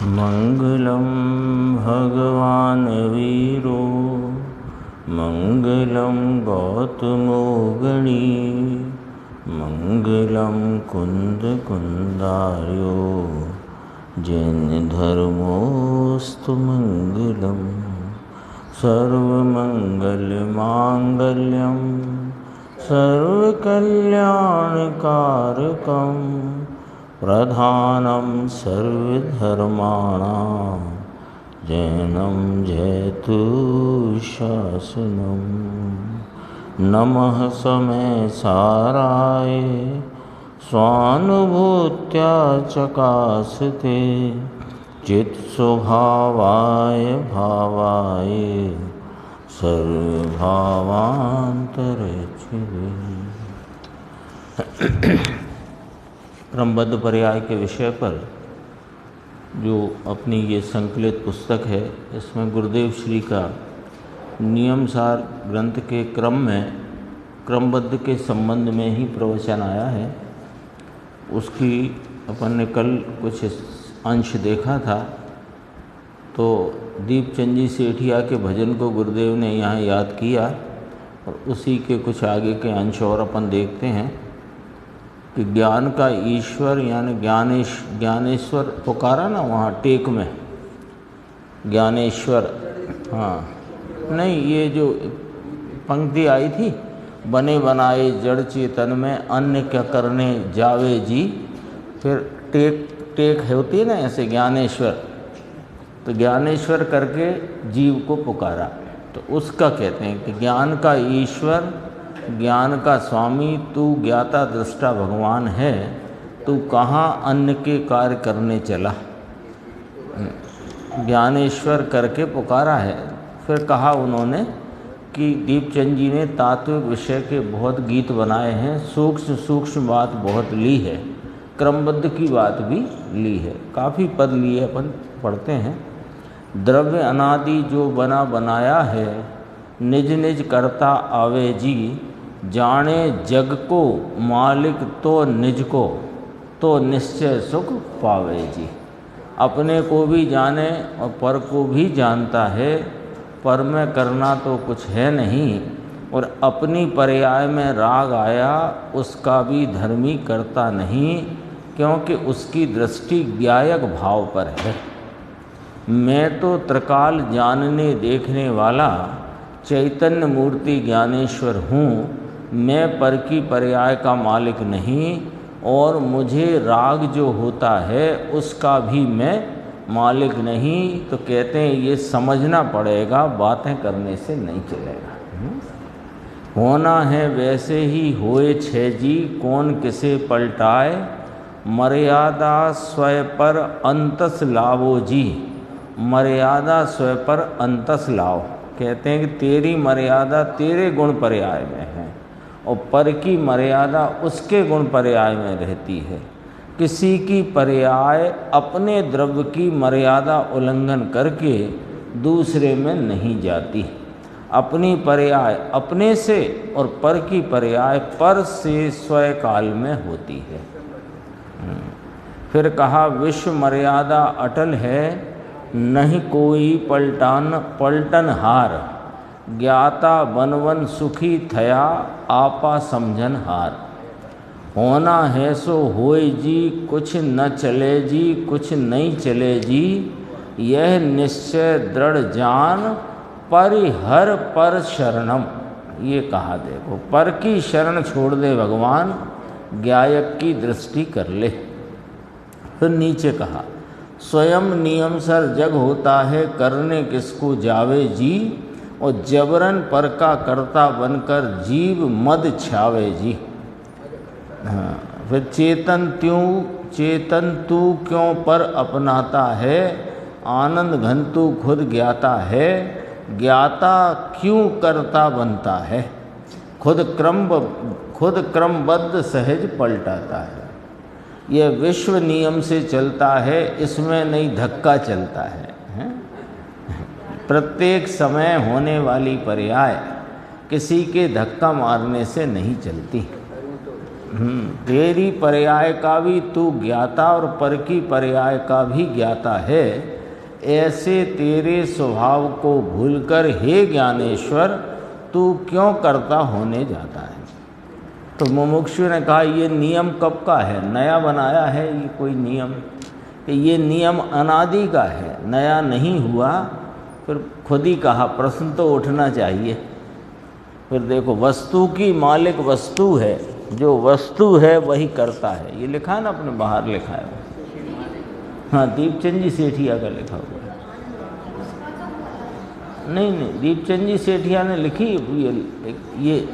मंगलम भगवान वीरो मंगलम गौतमो गणी मंगलम कुंद कुंदार्यो जैन धर्मोस्तु मंगलम सर्वमंगल मांगल्यम सर्वकल्याणकारकम प्रधानम सर्वधर्माणां जैनं जयतु शासनम। नमः समय साराय स्वानुभूत्या चकासते चित्स्वभावाय भावाय सर्वभावांतरच्छिदे। क्रमबद्ध पर्याय के विषय पर जो अपनी ये संकलित पुस्तक है, इसमें गुरुदेव श्री का नियमसार ग्रंथ के क्रम में क्रमबद्ध के संबंध में ही प्रवचन आया है। उसकी अपन ने कल कुछ अंश देखा था। तो दीपचंद जी सेठिया के भजन को गुरुदेव ने यहाँ याद किया और उसी के कुछ आगे के अंश और अपन देखते हैं कि ज्ञान का ईश्वर यानी ज्ञानेश्वर पुकारा ना वहाँ टेक में ज्ञानेश्वर। हाँ नहीं, ये जो पंक्ति आई थी, बने बनाए जड़ चेतन में अन्य क्या करने जावे जी, फिर टेक होती है ना ऐसे ज्ञानेश्वर, तो ज्ञानेश्वर करके जीव को पुकारा। तो उसका कहते हैं कि ज्ञान का ईश्वर, ज्ञान का स्वामी, तू ज्ञाता दृष्टा भगवान है, तू कहाँ अन्य के कार्य करने चला। ज्ञानेश्वर करके पुकारा है। फिर कहा उन्होंने कि दीपचंद जी ने तात्विक विषय के बहुत गीत बनाए हैं, सूक्ष्म सूक्ष्म बात बहुत ली है, क्रमबद्ध की बात भी ली है, काफ़ी पद लिए अपन पढ़ते हैं। द्रव्य अनादि जो बना बनाया है, निज निज करता आवे जी, जाने जग को मालिक तो निज को, तो निश्चय सुख पावे जी। अपने को भी जाने और पर को भी जानता है, पर में करना तो कुछ है नहीं, और अपनी पर्याय में राग आया उसका भी धर्मी करता नहीं, क्योंकि उसकी दृष्टि ज्ञायक भाव पर है। मैं तो त्रिकाल जानने देखने वाला चैतन्य मूर्ति ज्ञानेश्वर हूँ, मैं पर की पर्याय का मालिक नहीं, और मुझे राग जो होता है उसका भी मैं मालिक नहीं। तो कहते हैं ये समझना पड़ेगा, बातें करने से नहीं चलेगा। होना है वैसे ही होए छे जी, कौन किसे पलटाए, मर्यादा स्वय पर अंतस लावो जी, मर्यादा स्वय पर अंतस लाओ। कहते हैं कि तेरी मर्यादा तेरे गुण पर्याय में है और पर की मर्यादा उसके गुण पर्याय में रहती है। किसी की पर्याय अपने द्रव्य की मर्यादा उल्लंघन करके दूसरे में नहीं जाती। अपनी पर्याय अपने से और पर की पर्याय पर से स्वय काल में होती है। फिर कहा विश्व मर्यादा अटल है, नहीं कोई पलटन हार, ज्ञाता बनवन सुखी थया, आपा समझन हार। होना है सो होए जी, कुछ न चले जी, कुछ नहीं चले जी, यह निश्चय दृढ़ जान, परिहर पर शरणम। ये कहा देखो, पर की शरण छोड़ दे भगवान, ज्ञायक की दृष्टि कर ले। फिर नीचे कहा स्वयं नियम सर जग होता है, करने किसको जावे जी, और जबरन पर का कर्ता बनकर जीव मद छावे जी। हाँ, फिर चेतन तू क्यों पर अपनाता है, आनंद घन तू खुद ज्ञाता है, ज्ञाता क्यों करता बनता है, खुद क्रमबद्ध सहज पलटाता है। यह विश्व नियम से चलता है, इसमें नहीं धक्का चलता है। प्रत्येक समय होने वाली पर्याय किसी के धक्का मारने से नहीं चलती। तेरी पर्याय का भी तू ज्ञाता और पर की पर्याय का भी ज्ञाता है। ऐसे तेरे स्वभाव को भूलकर हे ज्ञानेश्वर तू क्यों करता होने जाता है। तो मुमुक्षु ने कहा ये नियम कब का है, नया बनाया है ये कोई नियम, कि ये नियम अनादि का है, नया नहीं हुआ। फिर खुद ही कहा प्रश्न तो उठना चाहिए। फिर देखो वस्तु की मालिक वस्तु है, जो वस्तु है वही करता है। ये लिखा है ना, अपने बाहर लिखा है। हाँ, दीपचंद जी सेठिया का लिखा हुआ है। नहीं, दीपचंद जी सेठिया ने लिखी ये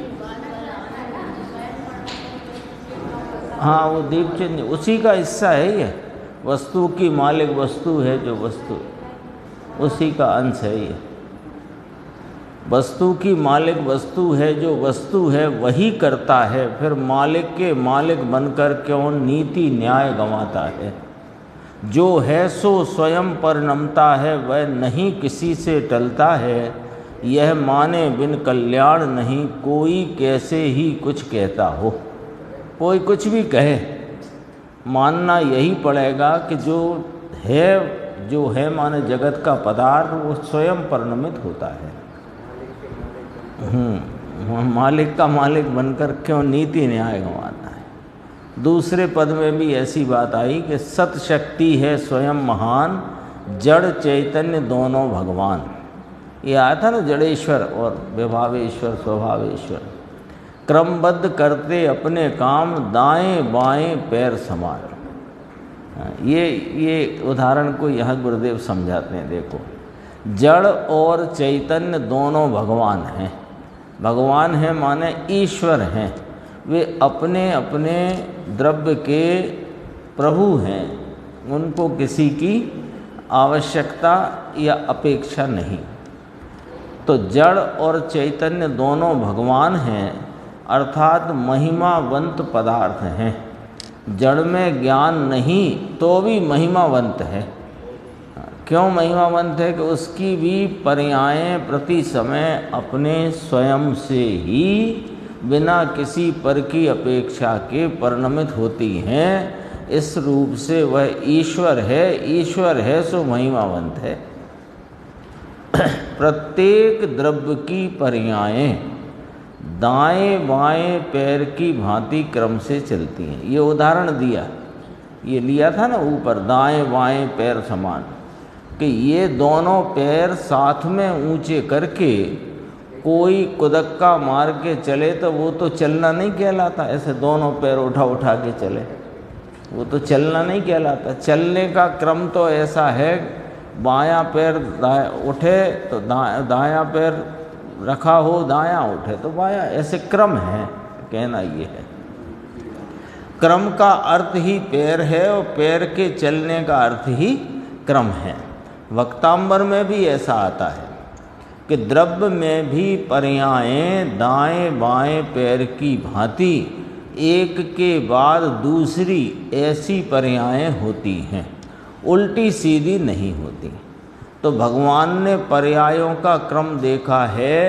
हाँ, वो दीपचंद उसी का हिस्सा है ये। वस्तु की मालिक वस्तु है, जो वस्तु उसी का अंश है ये। वस्तु की मालिक वस्तु है, जो वस्तु है वही करता है। फिर मालिक के मालिक बनकर क्यों नीति न्याय गंवाता है। जो है सो स्वयं परिणमता है, वह नहीं किसी से टलता है। यह माने बिन कल्याण नहीं, कोई कैसे ही कुछ कहता हो। कोई कुछ भी कहे, मानना यही पड़ेगा कि जो है माने जगत का पदार्थ वो स्वयं परिणमित होता है। मालिक का मालिक बनकर क्यों नीति न्याय गंवाता है। दूसरे पद में भी ऐसी बात आई कि सत शक्ति है स्वयं महान, जड़ चैतन्य दोनों भगवान। ये आया था ना, जड़ेश्वर और विभावेश्वर स्वभावेश्वर। क्रमबद्ध करते अपने काम, दाएं बाएं पैर समान। ये उदाहरण को यहाँ गुरुदेव समझाते हैं। देखो, जड़ और चैतन्य दोनों भगवान हैं। भगवान हैं माने ईश्वर हैं, वे अपने अपने द्रव्य के प्रभु हैं। उनको किसी की आवश्यकता या अपेक्षा नहीं। तो जड़ और चैतन्य दोनों भगवान हैं, अर्थात महिमावंत पदार्थ हैं। जड़ में ज्ञान नहीं तो भी महिमावंत है। क्यों महिमावंत है? कि उसकी भी पर्यायें प्रति समय अपने स्वयं से ही बिना किसी पर की अपेक्षा के परिणमित होती हैं। इस रूप से वह ईश्वर है। ईश्वर है सो महिमावंत है। प्रत्येक द्रव्य की पर्यायें दाएं बाएं पैर की भांति क्रम से चलती हैं। ये उदाहरण दिया, ये लिया था ना ऊपर, दाएं बाएं पैर समान, कि ये दोनों पैर साथ में ऊंचे करके कोई कुदक्का मार के चले तो वो तो चलना नहीं कहलाता। ऐसे दोनों पैर उठा उठा के चले, वो तो चलना नहीं कहलाता। चलने का क्रम तो ऐसा है, बायां पैर उठे तो दायां पैर रखा हो, दायां उठे तो बायां, ऐसे क्रम है। कहना ये है, क्रम का अर्थ ही पैर है और पैर के चलने का अर्थ ही क्रम है। वक्तांबर में भी ऐसा आता है कि द्रव्य में भी पर्यायें दाएं बाएं पैर की भांति एक के बाद दूसरी ऐसी पर्यायें होती हैं, उल्टी सीधी नहीं होती। तो भगवान ने पर्यायों का क्रम देखा है।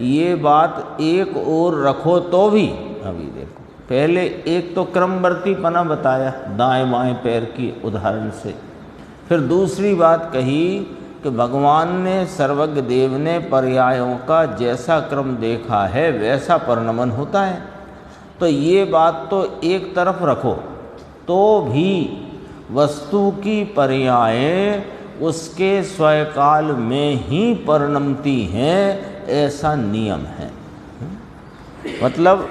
ये बात एक और रखो तो भी, अभी देखो, पहले एक तो क्रमवर्तीपना बताया दाएं बाएं पैर की उदाहरण से। फिर दूसरी बात कही कि भगवान ने, सर्वज्ञ देव ने पर्यायों का जैसा क्रम देखा है वैसा परिणमन होता है। तो ये बात तो एक तरफ रखो तो भी वस्तु की पर्यायें उसके स्वकाल में ही परिणमती हैं, ऐसा नियम है। मतलब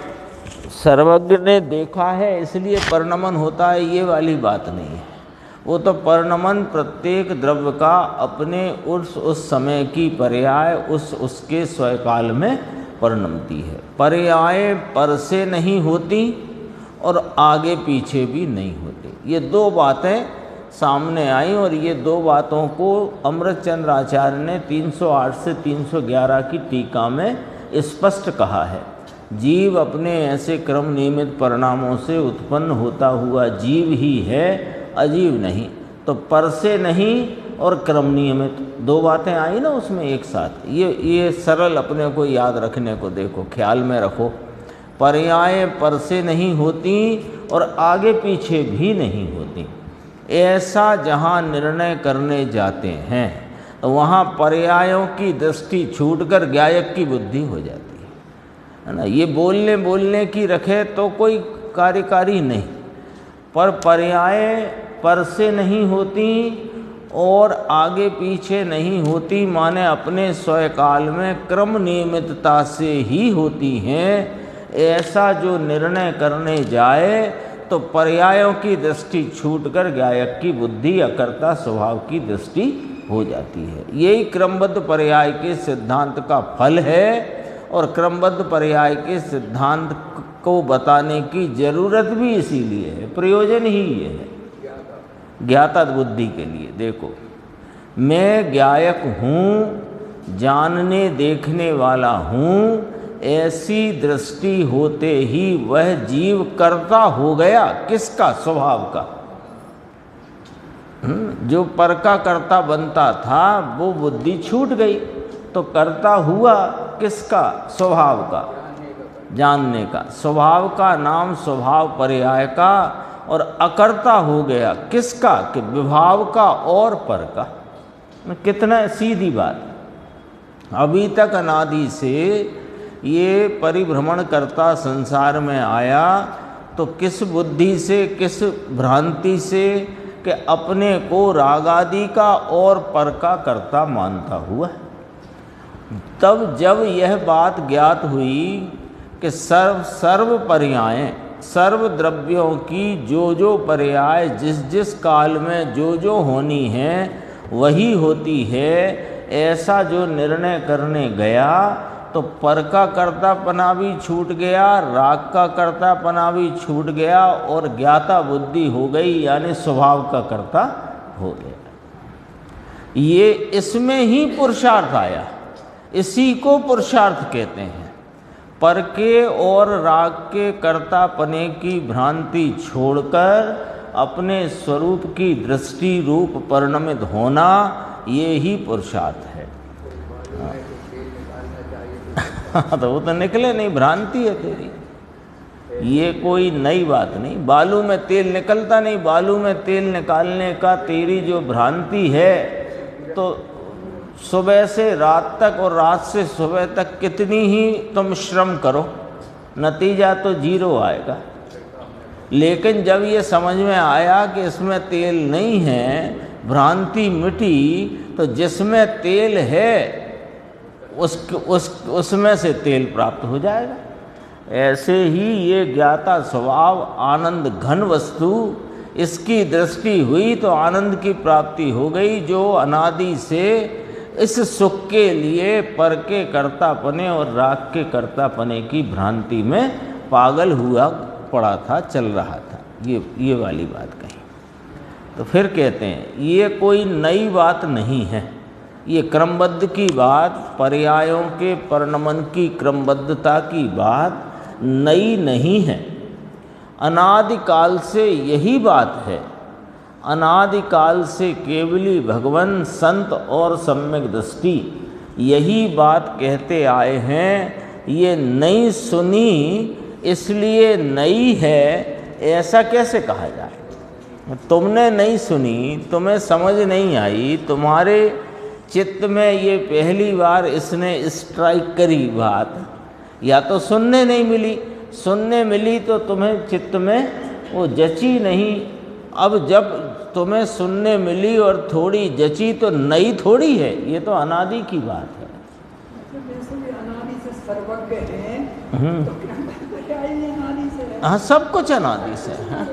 सर्वज्ञ ने देखा है इसलिए परिणमन होता है, ये वाली बात नहीं है। वो तो परिणमन प्रत्येक द्रव्य का अपने उस समय की पर्याय उसके स्वकाल में परिणमती है। पर्याय पर से नहीं होती और आगे पीछे भी नहीं होती। ये दो बातें सामने आई और ये दो बातों को अमृतचंद्र आचार्य ने 308 से 311 की टीका में स्पष्ट कहा है। जीव अपने ऐसे क्रम नियमित परिणामों से उत्पन्न होता हुआ जीव ही है, अजीव नहीं। तो पर से नहीं और क्रम नियमित, दो बातें आई ना उसमें एक साथ। ये सरल अपने को याद रखने को देखो, ख्याल में रखो पर्याय पर से नहीं होती और आगे पीछे भी नहीं होती। ऐसा जहाँ निर्णय करने जाते हैं तो वहाँ पर्यायों की दृष्टि छूटकर ज्ञायक की बुद्धि हो जाती है ना। ये बोलने की रखे तो कोई कार्यकारी नहीं, पर पर्याय पर से नहीं होती और आगे पीछे नहीं होती, माने अपने स्वकाल में क्रम नियमितता से ही होती हैं। ऐसा जो निर्णय करने जाए तो पर्यायों की दृष्टि छूटकर ज्ञायक की बुद्धि अकर्ता स्वभाव की दृष्टि हो जाती है। यही क्रमबद्ध पर्याय के सिद्धांत का फल है और क्रमबद्ध पर्याय के सिद्धांत को बताने की जरूरत भी इसीलिए है, प्रयोजन ही ये है ज्ञाता बुद्धि के लिए। देखो, मैं ज्ञायक हूँ, जानने देखने वाला हूँ, ऐसी दृष्टि होते ही वह जीव कर्ता हो गया। किसका? स्वभाव का। जो पर का कर्ता बनता था वो बुद्धि छूट गई तो कर्ता हुआ किसका? स्वभाव का, जानने का। स्वभाव का नाम स्वभाव पर्याय का, और अकर्ता हो गया किसका? कि विभाव का और पर का। कितना सीधी बात। अभी तक अनादि से ये परिभ्रमण करता संसार में आया तो किस बुद्धि से, किस भ्रांति से कि अपने को राग आदि का और पर का कर्ता मानता हुआ। तब जब यह बात ज्ञात हुई कि सर्व पर्याय, सर्व द्रव्यों की जो पर्याय जिस जिस काल में जो होनी है वही होती है, ऐसा जो निर्णय करने गया तो पर का कर्तापना भी छूट गया, राग का कर्तापना भी छूट गया और ज्ञाता बुद्धि हो गई, यानी स्वभाव का कर्ता हो गया। ये इसमें ही पुरुषार्थ आया, इसी को पुरुषार्थ कहते हैं। पर के और राग के कर्तापने की भ्रांति छोड़कर अपने स्वरूप की दृष्टि रूप परिणमित होना, ये ही पुरुषार्थ है। तो वो तो निकले नहीं, भ्रांति है तेरी। ये कोई नई बात नहीं। बालू में तेल निकलता नहीं, बालू में तेल निकालने का तेरी जो भ्रांति है, तो सुबह से रात तक और रात से सुबह तक कितनी ही तुम श्रम करो, नतीजा तो जीरो आएगा। लेकिन जब ये समझ में आया कि इसमें तेल नहीं है, भ्रांति मिटी, तो जिसमें तेल है उसमें से तेल प्राप्त हो जाएगा। ऐसे ही ये ज्ञाता स्वभाव आनंद घन वस्तु, इसकी दृष्टि हुई तो आनंद की प्राप्ति हो गई, जो अनादि से इस सुख के लिए पर के कर्तापने और राग के कर्तापने की भ्रांति में पागल हुआ पड़ा था, चल रहा था। ये वाली बात कही। तो फिर कहते हैं ये कोई नई बात नहीं है, ये क्रमबद्ध की बात, पर्यायों के परिणमन की क्रमबद्धता की बात नई नहीं है। अनादिकाल से यही बात है। अनादिकाल से केवली भगवान, संत और सम्यक दृष्टि यही बात कहते आए हैं। ये नई सुनी इसलिए नई है, ऐसा कैसे कहा जाए? तुमने नहीं सुनी, तुम्हें समझ नहीं आई, तुम्हारे चित्त में ये पहली बार इसने स्ट्राइक करी बात, या तो सुनने नहीं मिली, सुनने मिली तो तुम्हें चित्त में वो जची नहीं। अब जब तुम्हें सुनने मिली और थोड़ी जची तो नई थोड़ी है, ये तो अनादि की बात है। अनादि से सर्वज्ञ है, हाँ, सब कुछ अनादि से है।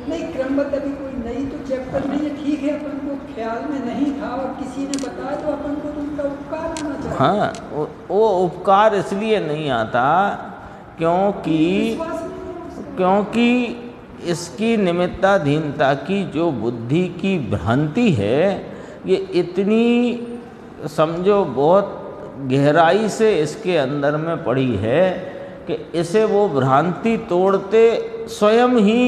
नहीं, क्रमबद्ध अभी कोई नई तो चैप्टर नहीं है, ठीक है, अपन को ख्याल में नहीं था और किसी ने बताया तो अपन को तो उनका उपकार आना चाहिए। हाँ, वो उपकार इसलिए नहीं आता क्योंकि इसकी निमित्ताधीनता की जो बुद्धि की भ्रांति है, ये इतनी समझो बहुत गहराई से इसके अंदर में पड़ी है कि इसे वो भ्रांति तोड़ते स्वयं ही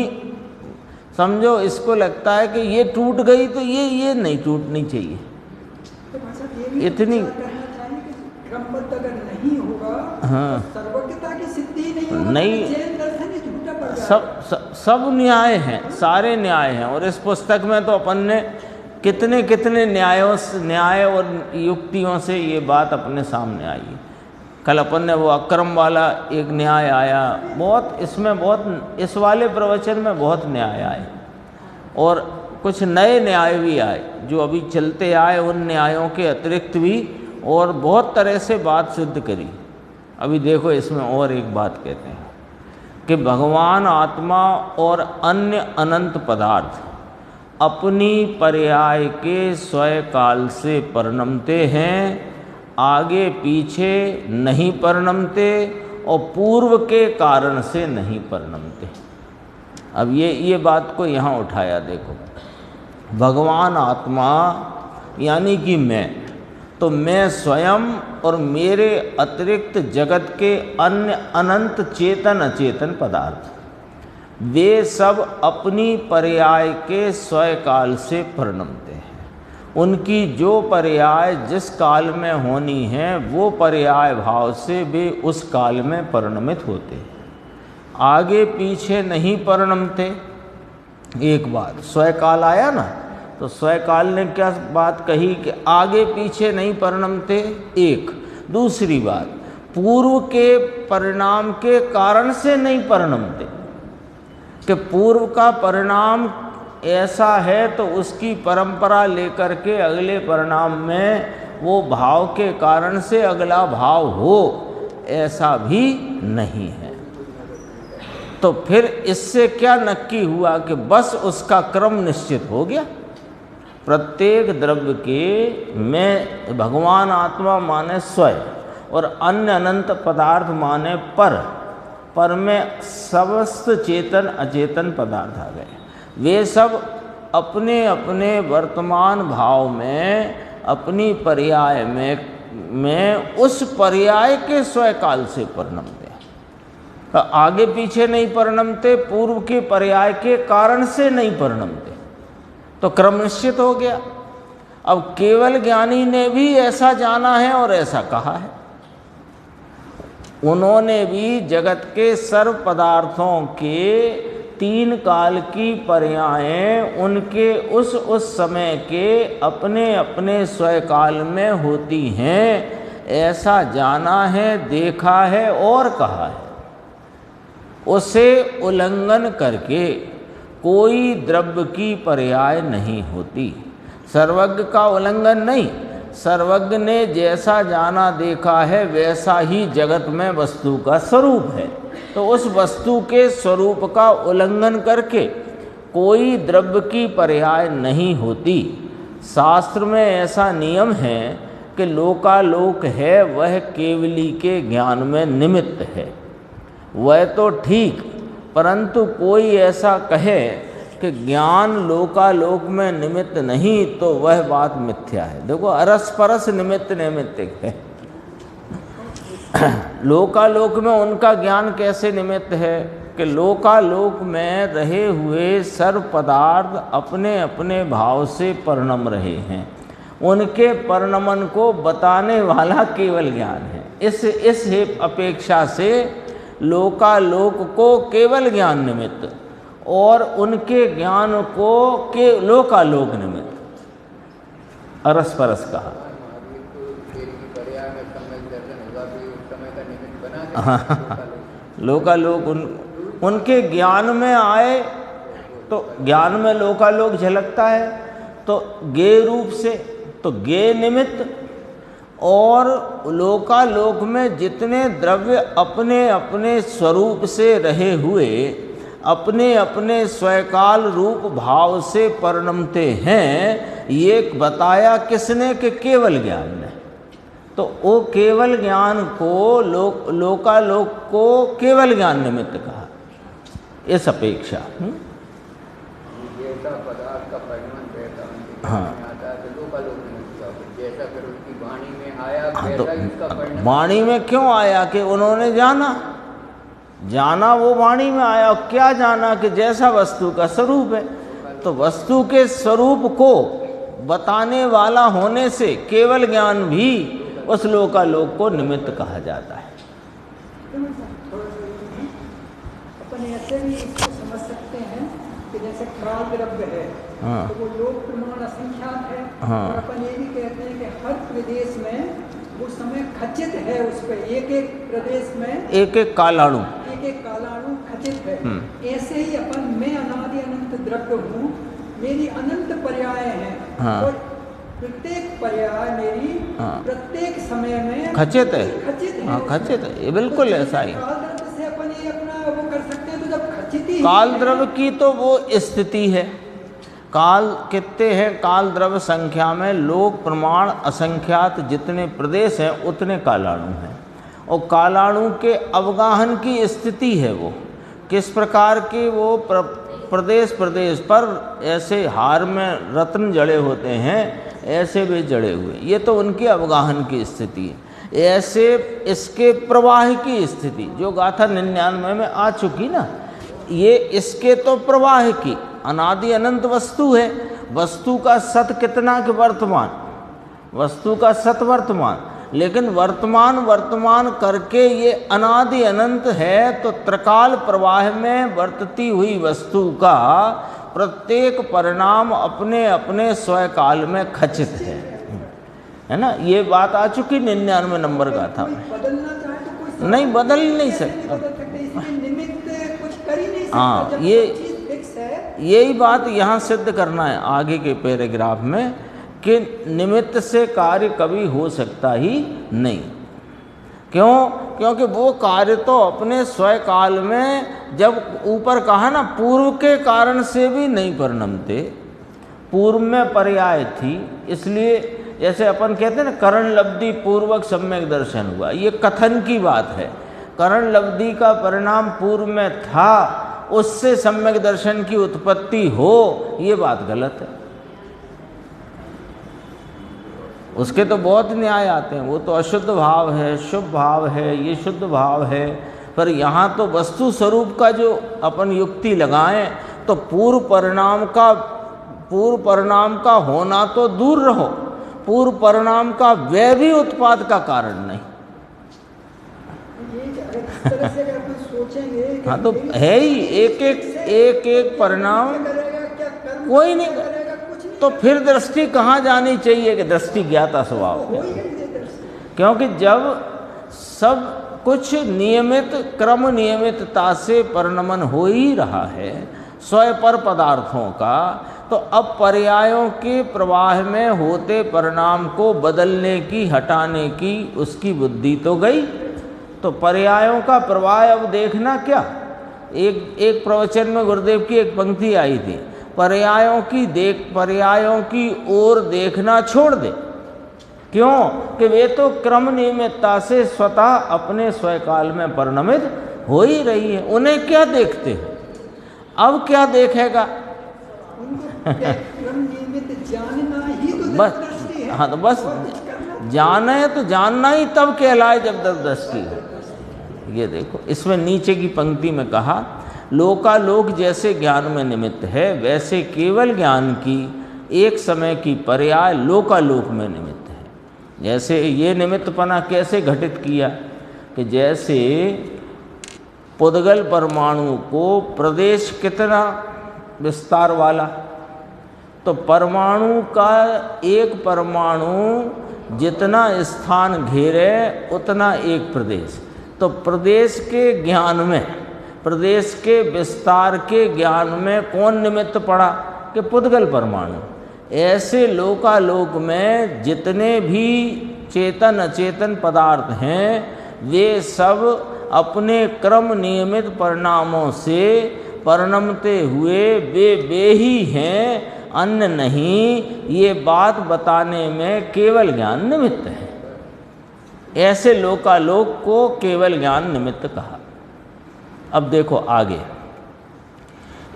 समझो इसको लगता है कि ये टूट गई तो ये नहीं टूटनी चाहिए। तो इतनी क्रमबद्ध अगर नहीं होगा हाँ। तो सर्वज्ञता की सिद्धि नहीं होगा, नहीं। तो जैन दर्शन ही झूठा पड़ जाएगा। सब न्याय हैं, सारे न्याय हैं। और इस पुस्तक में तो अपन ने कितने कितने न्याय और युक्तियों से ये बात अपने सामने आई है। कल अपन ने वो अक्रम वाला एक न्याय आया, बहुत इसमें बहुत इस वाले प्रवचन में बहुत न्याय आए और कुछ नए न्याय भी आए जो अभी चलते आए, उन न्यायों के अतिरिक्त भी, और बहुत तरह से बात सिद्ध करी। अभी देखो इसमें और एक बात कहते हैं कि भगवान आत्मा और अन्य अनंत पदार्थ अपनी पर्याय के स्वयं काल से परिणमते हैं, आगे पीछे नहीं परिणमते और पूर्व के कारण से नहीं परिणमते। अब ये बात को यहाँ उठाया देखो, भगवान आत्मा यानी कि मैं, तो मैं स्वयं और मेरे अतिरिक्त जगत के अन्य अनंत चेतन अचेतन पदार्थ, वे सब अपनी पर्याय के स्वयं काल से परिणमते हैं। उनकी जो पर्याय जिस काल में होनी है वो पर्याय भाव से वे उस काल में परिणमित होते हैं, आगे पीछे नहीं परिणमते। एक बात स्वयं काल आया ना, तो स्वयं काल ने क्या बात कही कि आगे पीछे नहीं परिणमते। एक दूसरी बात, पूर्व के परिणाम के कारण से नहीं परिणमते, कि पूर्व का परिणाम ऐसा है तो उसकी परंपरा लेकर के अगले परिणाम में वो भाव के कारण से अगला भाव हो, ऐसा भी नहीं है। तो फिर इससे क्या नक्की हुआ कि बस उसका क्रम निश्चित हो गया। प्रत्येक द्रव्य के में भगवान आत्मा माने स्वयं और अन्य अनंत पदार्थ माने पर में समस्त चेतन अचेतन पदार्थ आ गए। वे सब अपने अपने वर्तमान भाव में अपनी पर्याय में उस पर्याय के स्वयं काल से परिणमते हैं। तो आगे पीछे नहीं परिणमते, पूर्व के पर्याय के कारण से नहीं परिणमते, तो क्रम निश्चित हो गया। अब केवल ज्ञानी ने भी ऐसा जाना है और ऐसा कहा है। उन्होंने भी जगत के सर्व पदार्थों के तीन काल की पर्यायें उनके उस समय के अपने अपने स्वयं काल में होती हैं, ऐसा जाना है, देखा है और कहा है। उसे उल्लंघन करके कोई द्रव्य की पर्याय नहीं होती। सर्वज्ञ का उल्लंघन नहीं, सर्वज्ञ ने जैसा जाना देखा है वैसा ही जगत में वस्तु का स्वरूप है, तो उस वस्तु के स्वरूप का उल्लंघन करके कोई द्रव्य की पर्याय नहीं होती। शास्त्र में ऐसा नियम है कि लोकालोक है वह केवली के ज्ञान में निमित्त है, वह तो ठीक, परंतु कोई ऐसा कहे कि ज्ञान लोकालोक में निमित्त नहीं, तो वह बात मिथ्या है। देखो अरस परस निमित्त नैमित्तिक है। लोकालोक में उनका ज्ञान कैसे निमित्त है कि लोकालोक में रहे हुए सर्व पदार्थ अपने अपने भाव से परिणम रहे हैं, उनके परिणमन को बताने वाला केवल ज्ञान है। इस अपेक्षा से लोकालोक को केवल ज्ञान निमित्त और उनके ज्ञान को के लोकालोक निमित्त अरस परस कहा। लोकालोक उनके ज्ञान में आए तो ज्ञान में लोकालोक झलकता है, तो ज्ञेय रूप से, तो ज्ञेय निमित्त। और लोकालोक में जितने द्रव्य अपने अपने स्वरूप से रहे हुए अपने अपने स्वयकाल रूप भाव से परिणमते हैं, ये बताया किसने कि केवल ज्ञान ने। तो वो केवल ज्ञान को लोकालोक को केवल ज्ञान निमित्त कहा। इस अपेक्षा जैसा पदार्थ का परिणाम रहता है, हाँ, तो लोकालोक निमित्त, जैसा फिर उसकी वाणी में आया तो वैसा इसका परिणाम। वाणी में क्यों आया कि उन्होंने जाना वो वाणी में आया। क्या जाना कि जैसा वस्तु का स्वरूप है, तो वस्तु के स्वरूप को बताने वाला होने से केवल ज्ञान भी उस लोकालोक को निमित्त कहा जाता है। अपन ऐसे भी इसको समझ सकते हैं कि जैसे काल द्रव्य है, हाँ। तो वो लोक प्रमाण असंख्यात है। हाँ। और अपन ये भी कहते हैं कि हर प्रदेश में वो समय खचित है, उस पर एक एक प्रदेश में एक एक कालाणु, एक एक कालाणु खचित है। ऐसे ही अपन मैं अनादि अनंत द्रव्य हूँ, मेरी अनंत पर्याय हैं। हाँ। और प्रत्येक पर्याय मेरी प्रत्येक समय में खचित है। खचित है। हाँ, खचित है, ये बिल्कुल तो ऐसा ही। काल द्रव्य से अपन ये अपना वो कर सकते हैं, तो जब खचित ही काल है, द्रव्य की तो वो स्थिति है। काल कितने हैं? काल द्रव्य संख्या में लोक प्रमाण असंख्यात जितने प्रदेश हैं उतने कालाणु हैं। और कालाणु के अवगाहन की स्थिति है वो किस प्रकार के वो प्रदेश प्रदेश पर ऐसे हार में रत्न जड़े होते हैं, ऐसे भी जड़े हुए, ये तो उनकी अवगाहन की स्थिति है। ऐसे इसके प्रवाह की स्थिति जो गाथा 99 में आ चुकी ना, ये इसके तो प्रवाह की अनादि अनंत वस्तु है। वस्तु का सत कितना कि वर्तमान, वस्तु का सत वर्तमान, लेकिन वर्तमान वर्तमान करके ये अनादि अनंत है। तो त्रिकाल प्रवाह में वर्तती हुई वस्तु का प्रत्येक परिणाम अपने अपने स्वकाल में खचित है ना। ये बात आ चुकी 99 नंबर का था। बदलना चाहे तो कोई नहीं, बदल ही नहीं सकता। निमित्त कुछ कर ही नहीं सकता। हाँ, जब ये कोई चीज फिक्स है, यही बात यहाँ सिद्ध करना है आगे के पैराग्राफ में कि निमित्त से कार्य कभी हो सकता ही नहीं। क्यों? क्योंकि वो कार्य तो अपने स्वकाल में, जब ऊपर कहा ना पूर्व के कारण से भी नहीं परिणमते, पूर्व में पर्याय थी, इसलिए जैसे अपन कहते हैं ना करण लब्धि पूर्वक सम्यक दर्शन हुआ, ये कथन की बात है। करण लब्धि का परिणाम पूर्व में था, उससे सम्यक दर्शन की उत्पत्ति हो, ये बात गलत है। उसके तो बहुत न्याय आते हैं, वो तो अशुद्ध भाव है, शुभ भाव है, ये शुद्ध भाव है। पर यहाँ तो वस्तु स्वरूप का जो अपन युक्ति लगाएं तो पूर्व परिणाम का होना तो दूर रहो, पूर्व परिणाम का व्यय भी उत्पाद का कारण नहीं। इस तरह से अगर अपन सोचेंगे कि हाँ, तो है ही एक एक परिणाम कोई नहीं करेगा, कुछ नहीं तो फिर दृष्टि कहाँ जानी चाहिए कि दृष्टि ज्ञाता स्वभाव हो है। ही नहीं दृष्टि। क्योंकि जब सब कुछ नियमित क्रम नियमितता से परिणमन हो ही रहा है स्वपर पदार्थों का, तो अब पर्यायों के प्रवाह में होते परिणाम को बदलने की, हटाने की उसकी बुद्धि तो गई। तो पर्यायों का प्रवाह अब देखना क्या, एक प्रवचन में गुरुदेव की एक पंक्ति आई थी, पर्यायों की ओर देखना छोड़ दे। क्यों? कि वे तो क्रम नियमितता से स्वतः अपने स्वकाल में परिणमित हो ही रही है, उन्हें क्या देखते हो? अब क्या देखेगा? उनको क्रम नियमित जानना ही तो बस, दृष्टि है। हाँ, तो बस और कुछ करना जाना है तो जानना ही तब कहलाए जब दृष्टि है। ये देखो, इसमें नीचे की पंक्ति में कहा, लोकालोक जैसे ज्ञान में निमित्त है, वैसे केवल ज्ञान की एक समय की पर्याय लोकालोक में निमित्त है। जैसे ये निमित्तपना कैसे घटित किया कि जैसे पुद्गल परमाणु को प्रदेश कितना विस्तार वाला, तो परमाणु का एक परमाणु जितना स्थान घेरे उतना एक प्रदेश। तो प्रदेश के ज्ञान में, प्रदेश के विस्तार के ज्ञान में कौन निमित्त पड़ा कि पुद्गल परमाणु। ऐसे लोकालोक में जितने भी चेतन अचेतन पदार्थ हैं वे सब अपने क्रम नियमित परिणामों से परिणमते हुए वे ही हैं, अन्य नहीं। ये बात बताने में केवल ज्ञान निमित्त है। ऐसे लोकालोक को केवल ज्ञान निमित्त कहा। अब देखो आगे,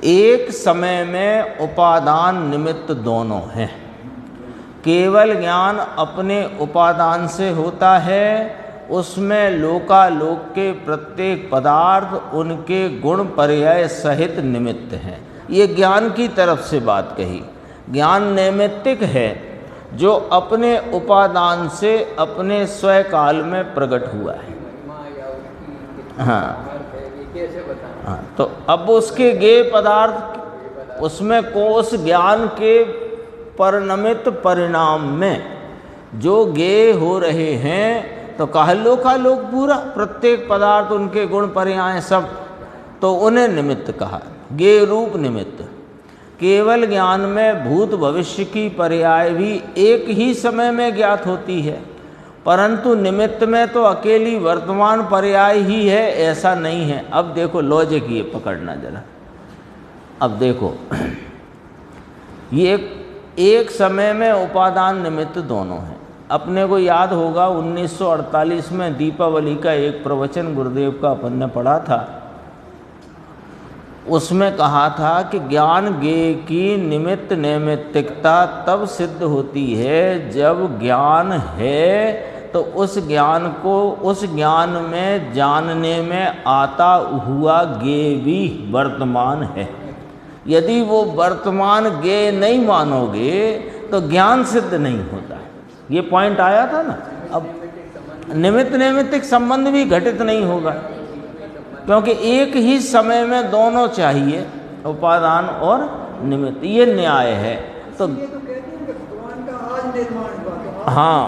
एक समय में उपादान निमित्त दोनों हैं। केवल ज्ञान अपने उपादान से होता है, उसमें लोकालोक के प्रत्येक पदार्थ उनके गुण पर्याय सहित निमित्त हैं। ये ज्ञान की तरफ से बात कही। ज्ञान नैमित्तिक है, जो अपने उपादान से अपने स्वकाल में प्रकट हुआ है। महिमा या उसकी कितनी हाँ। सामर्थ्य है, ये कैसे बताना? हाँ, तो अब उसके गेय पदार्थ उसमें को उस ज्ञान के परिणमित परिणाम में जो गेय हो रहे हैं, तो कहा लोकालोक पूरा, प्रत्येक पदार्थ उनके गुण पर्याय सब, तो उन्हें निमित्त कहा, गेय रूप निमित्त। केवल ज्ञान में भूत भविष्य की पर्याय भी एक ही समय में ज्ञात होती है, परंतु निमित्त में तो अकेली वर्तमान पर्याय ही है, ऐसा नहीं है। अब देखो लॉजिक ये पकड़ना जरा। अब देखो ये एक समय में उपादान निमित्त दोनों हैं। अपने को याद होगा 1948 में दीपावली का एक प्रवचन गुरुदेव का अपन ने पढ़ा था। उसमें कहा था कि ज्ञान ज्ञेय की निमित्त नैमित्तिकता तब सिद्ध होती है जब ज्ञान है तो उस ज्ञान को उस ज्ञान में जानने में आता हुआ ज्ञेय भी वर्तमान है। यदि वो वर्तमान ज्ञेय नहीं मानोगे तो ज्ञान सिद्ध नहीं होता। ये पॉइंट आया था ना। अब निमित्त नैमित्तिक संबंध भी घटित नहीं होगा, क्योंकि एक ही समय में दोनों चाहिए, उपादान और निमित्त, ये न्याय है। तो ये तो कहते हैं कि भगवान का आज निर्माण हुआ, तो आज हाँ,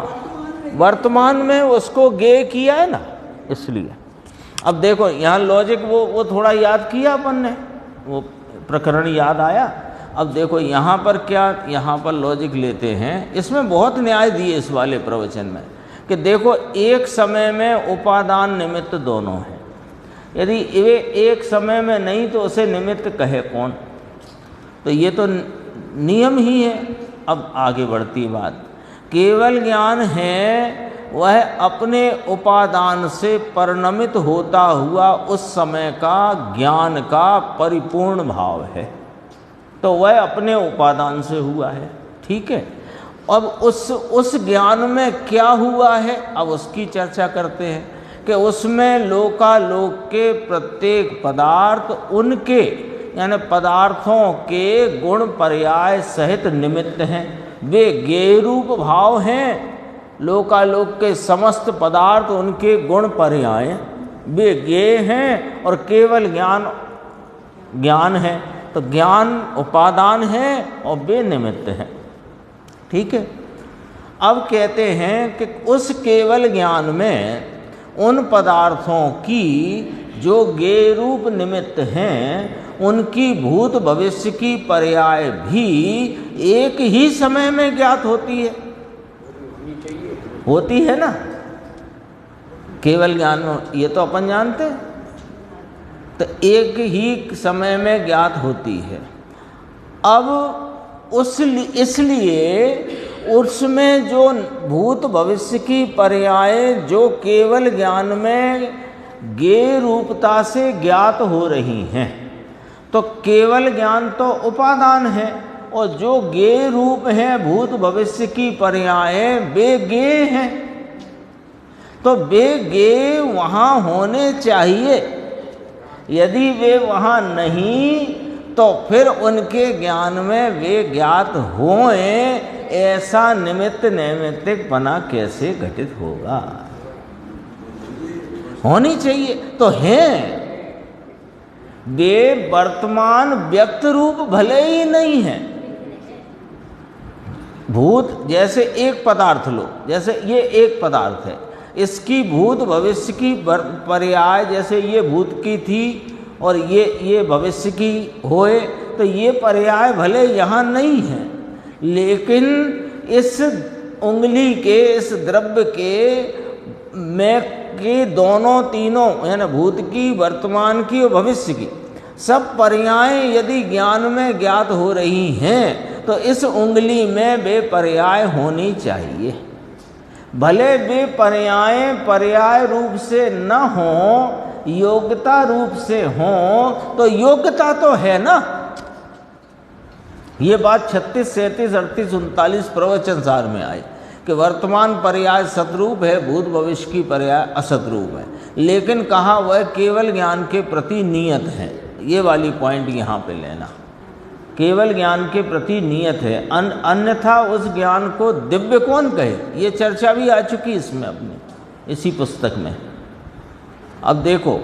वर्तमान में उसको ज्ञेय किया है ना, इसलिए। अब देखो यहाँ लॉजिक वो थोड़ा याद किया अपन ने, वो प्रकरण याद आया। अब देखो यहाँ पर क्या, यहाँ पर लॉजिक लेते हैं। इसमें बहुत न्याय दिए इस वाले प्रवचन में कि देखो एक समय में उपादान निमित्त दोनों हैं। यदि वे एक समय में नहीं तो उसे निमित्त कहे कौन? तो ये तो नियम ही है। अब आगे बढ़ती बात, केवल ज्ञान है वह अपने उपादान से परिणमित होता हुआ उस समय का ज्ञान का परिपूर्ण भाव है, तो वह अपने उपादान से हुआ है। ठीक है। अब उस ज्ञान में क्या हुआ है, अब उसकी चर्चा करते हैं कि उसमें लोकालोक के प्रत्येक पदार्थ उनके यानी पदार्थों के गुण पर्याय सहित निमित्त हैं। वे ज्ञेय रूप भाव हैं। लोकालोक के समस्त पदार्थ उनके गुण पर्याय वे ज्ञेय हैं और केवल ज्ञान है। तो ज्ञान उपादान है और वे निमित्त हैं। ठीक है। अब कहते हैं कि उस केवल ज्ञान में उन पदार्थों की जो ज्ञेय रूप निमित्त हैं उनकी भूत भविष्य की पर्याय भी एक ही समय में ज्ञात होती है, होती है ना। केवल ज्ञान में ये तो अपन जानते हैं, तो एक ही समय में ज्ञात होती है। अब इसलिए उसमें जो भूत भविष्य की पर्याय जो केवल ज्ञान में ज्ञेय रूपता से ज्ञात हो रही हैं, तो केवल ज्ञान तो उपादान है और जो ज्ञेय रूप हैं भूत भविष्य की पर्याय वे ज्ञेय हैं। तो वे ज्ञेय वहाँ होने चाहिए। यदि वे वहाँ नहीं तो फिर उनके ज्ञान में वे ज्ञात होएं, ऐसा निमित्त नैमित्तिक बना कैसे घटित होगा? होनी चाहिए तो हैं। वे वर्तमान व्यक्त रूप भले ही नहीं है। भूत जैसे एक पदार्थ लो, जैसे ये एक पदार्थ है, इसकी भूत भविष्य की पर्याय जैसे ये भूत की थी और ये भविष्य की होए, तो ये पर्याय भले यहाँ नहीं है, लेकिन इस उंगली के इस द्रव्य के में के दोनों तीनों यानी भूत की, वर्तमान की और भविष्य की सब पर्याय यदि ज्ञान में ज्ञात हो रही हैं तो इस उंगली में वे पर्याय होनी चाहिए। भले वे पर्याय रूप से न हो, योग्यता रूप से हो, तो योग्यता तो है ना। ये बात 36, 37, 38, 39 प्रवचन सार में आई कि वर्तमान पर्याय सतरूप है, भूत भविष्य की पर्याय असतरूप है, लेकिन कहा वह केवल ज्ञान के प्रति नियत है। ये वाली पॉइंट यहाँ पे लेना। केवल ज्ञान के प्रति नियत है, अन्यथा उस ज्ञान को दिव्य कौन कहे। ये चर्चा भी आ चुकी इसमें अपनी इसी पुस्तक में। अब देखो,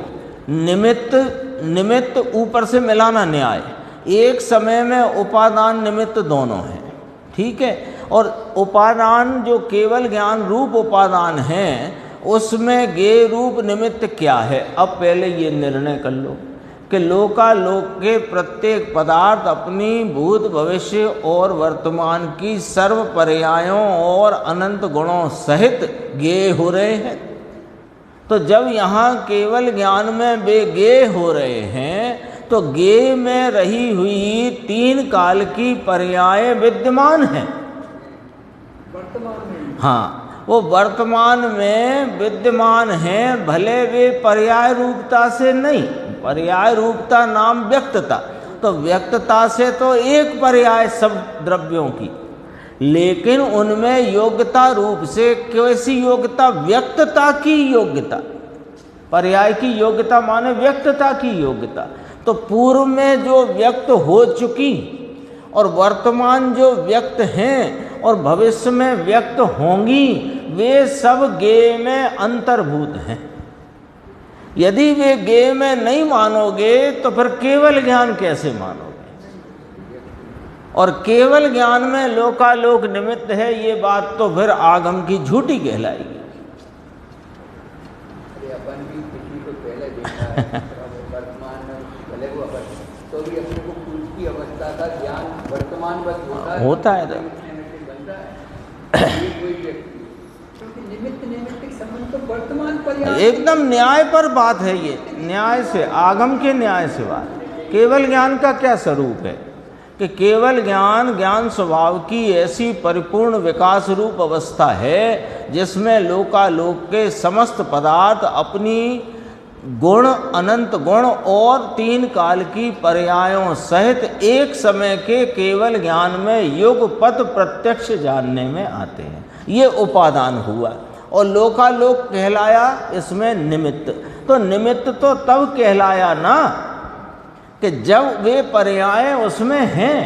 निमित्त ऊपर से मिलाना न्याय, एक समय में उपादान निमित्त दोनों हैं, ठीक है। और उपादान जो केवल ज्ञान रूप उपादान है उसमें ज्ञेय रूप निमित्त क्या है। अब पहले ये निर्णय कर लो कि लोकालोक के प्रत्येक पदार्थ अपनी भूत भविष्य और वर्तमान की सर्व पर्यायों और अनंत गुणों सहित ज्ञेय हो रहे हैं। तो जब यहाँ केवल ज्ञान में वे ज्ञेय हो रहे हैं तो ज्ञेय में रही हुई तीन काल की पर्याय विद्यमान हैं। वर्तमान में, हाँ, वो वर्तमान में विद्यमान हैं, भले वे पर्याय रूपता से नहीं। पर्याय रूपता नाम व्यक्तता, तो व्यक्तता से तो एक पर्याय सब द्रव्यों की, लेकिन उनमें योग्यता रूप से कैसी योग्यता, व्यक्तता की योग्यता। पर्याय की योग्यता माने व्यक्तता की योग्यता। तो पूर्व में जो व्यक्त हो चुकी और वर्तमान जो व्यक्त हैं और भविष्य में व्यक्त होंगी, वे सब ज्ञेय में अंतर्भूत हैं। यदि वे ज्ञेय में नहीं मानोगे तो फिर केवल ज्ञान कैसे मानोगे। और केवल ज्ञान में लोकालोक निमित्त है, ये बात तो फिर आगम की झूठी कहलाएगी। अपन भी किसी को पहले देखा है, वर्तमान में भले वो अपन तो भी अपने को पूर्व की अवस्था का ज्ञान वर्तमान बस होता है बनता है। ये कोई व्यक्ति क्योंकि निमित्त नैमित्तिक संबंध तो वर्तमान पर्याय, एकदम न्याय पर बात है, ये न्याय से, आगम के न्याय से बात। केवल ज्ञान का क्या स्वरूप है कि केवल ज्ञान स्वभाव की ऐसी परिपूर्ण विकास रूप अवस्था है जिसमें लोकालोक के समस्त पदार्थ अपनी गुण, अनंत गुण और तीन काल की पर्यायों सहित एक समय के केवल ज्ञान में युगपत प्रत्यक्ष जानने में आते हैं। ये उपादान हुआ। और लोकालोक कहलाया इसमें निमित्त। तो निमित्त तो तब कहलाया ना कि जब वे पर्याय उसमें हैं।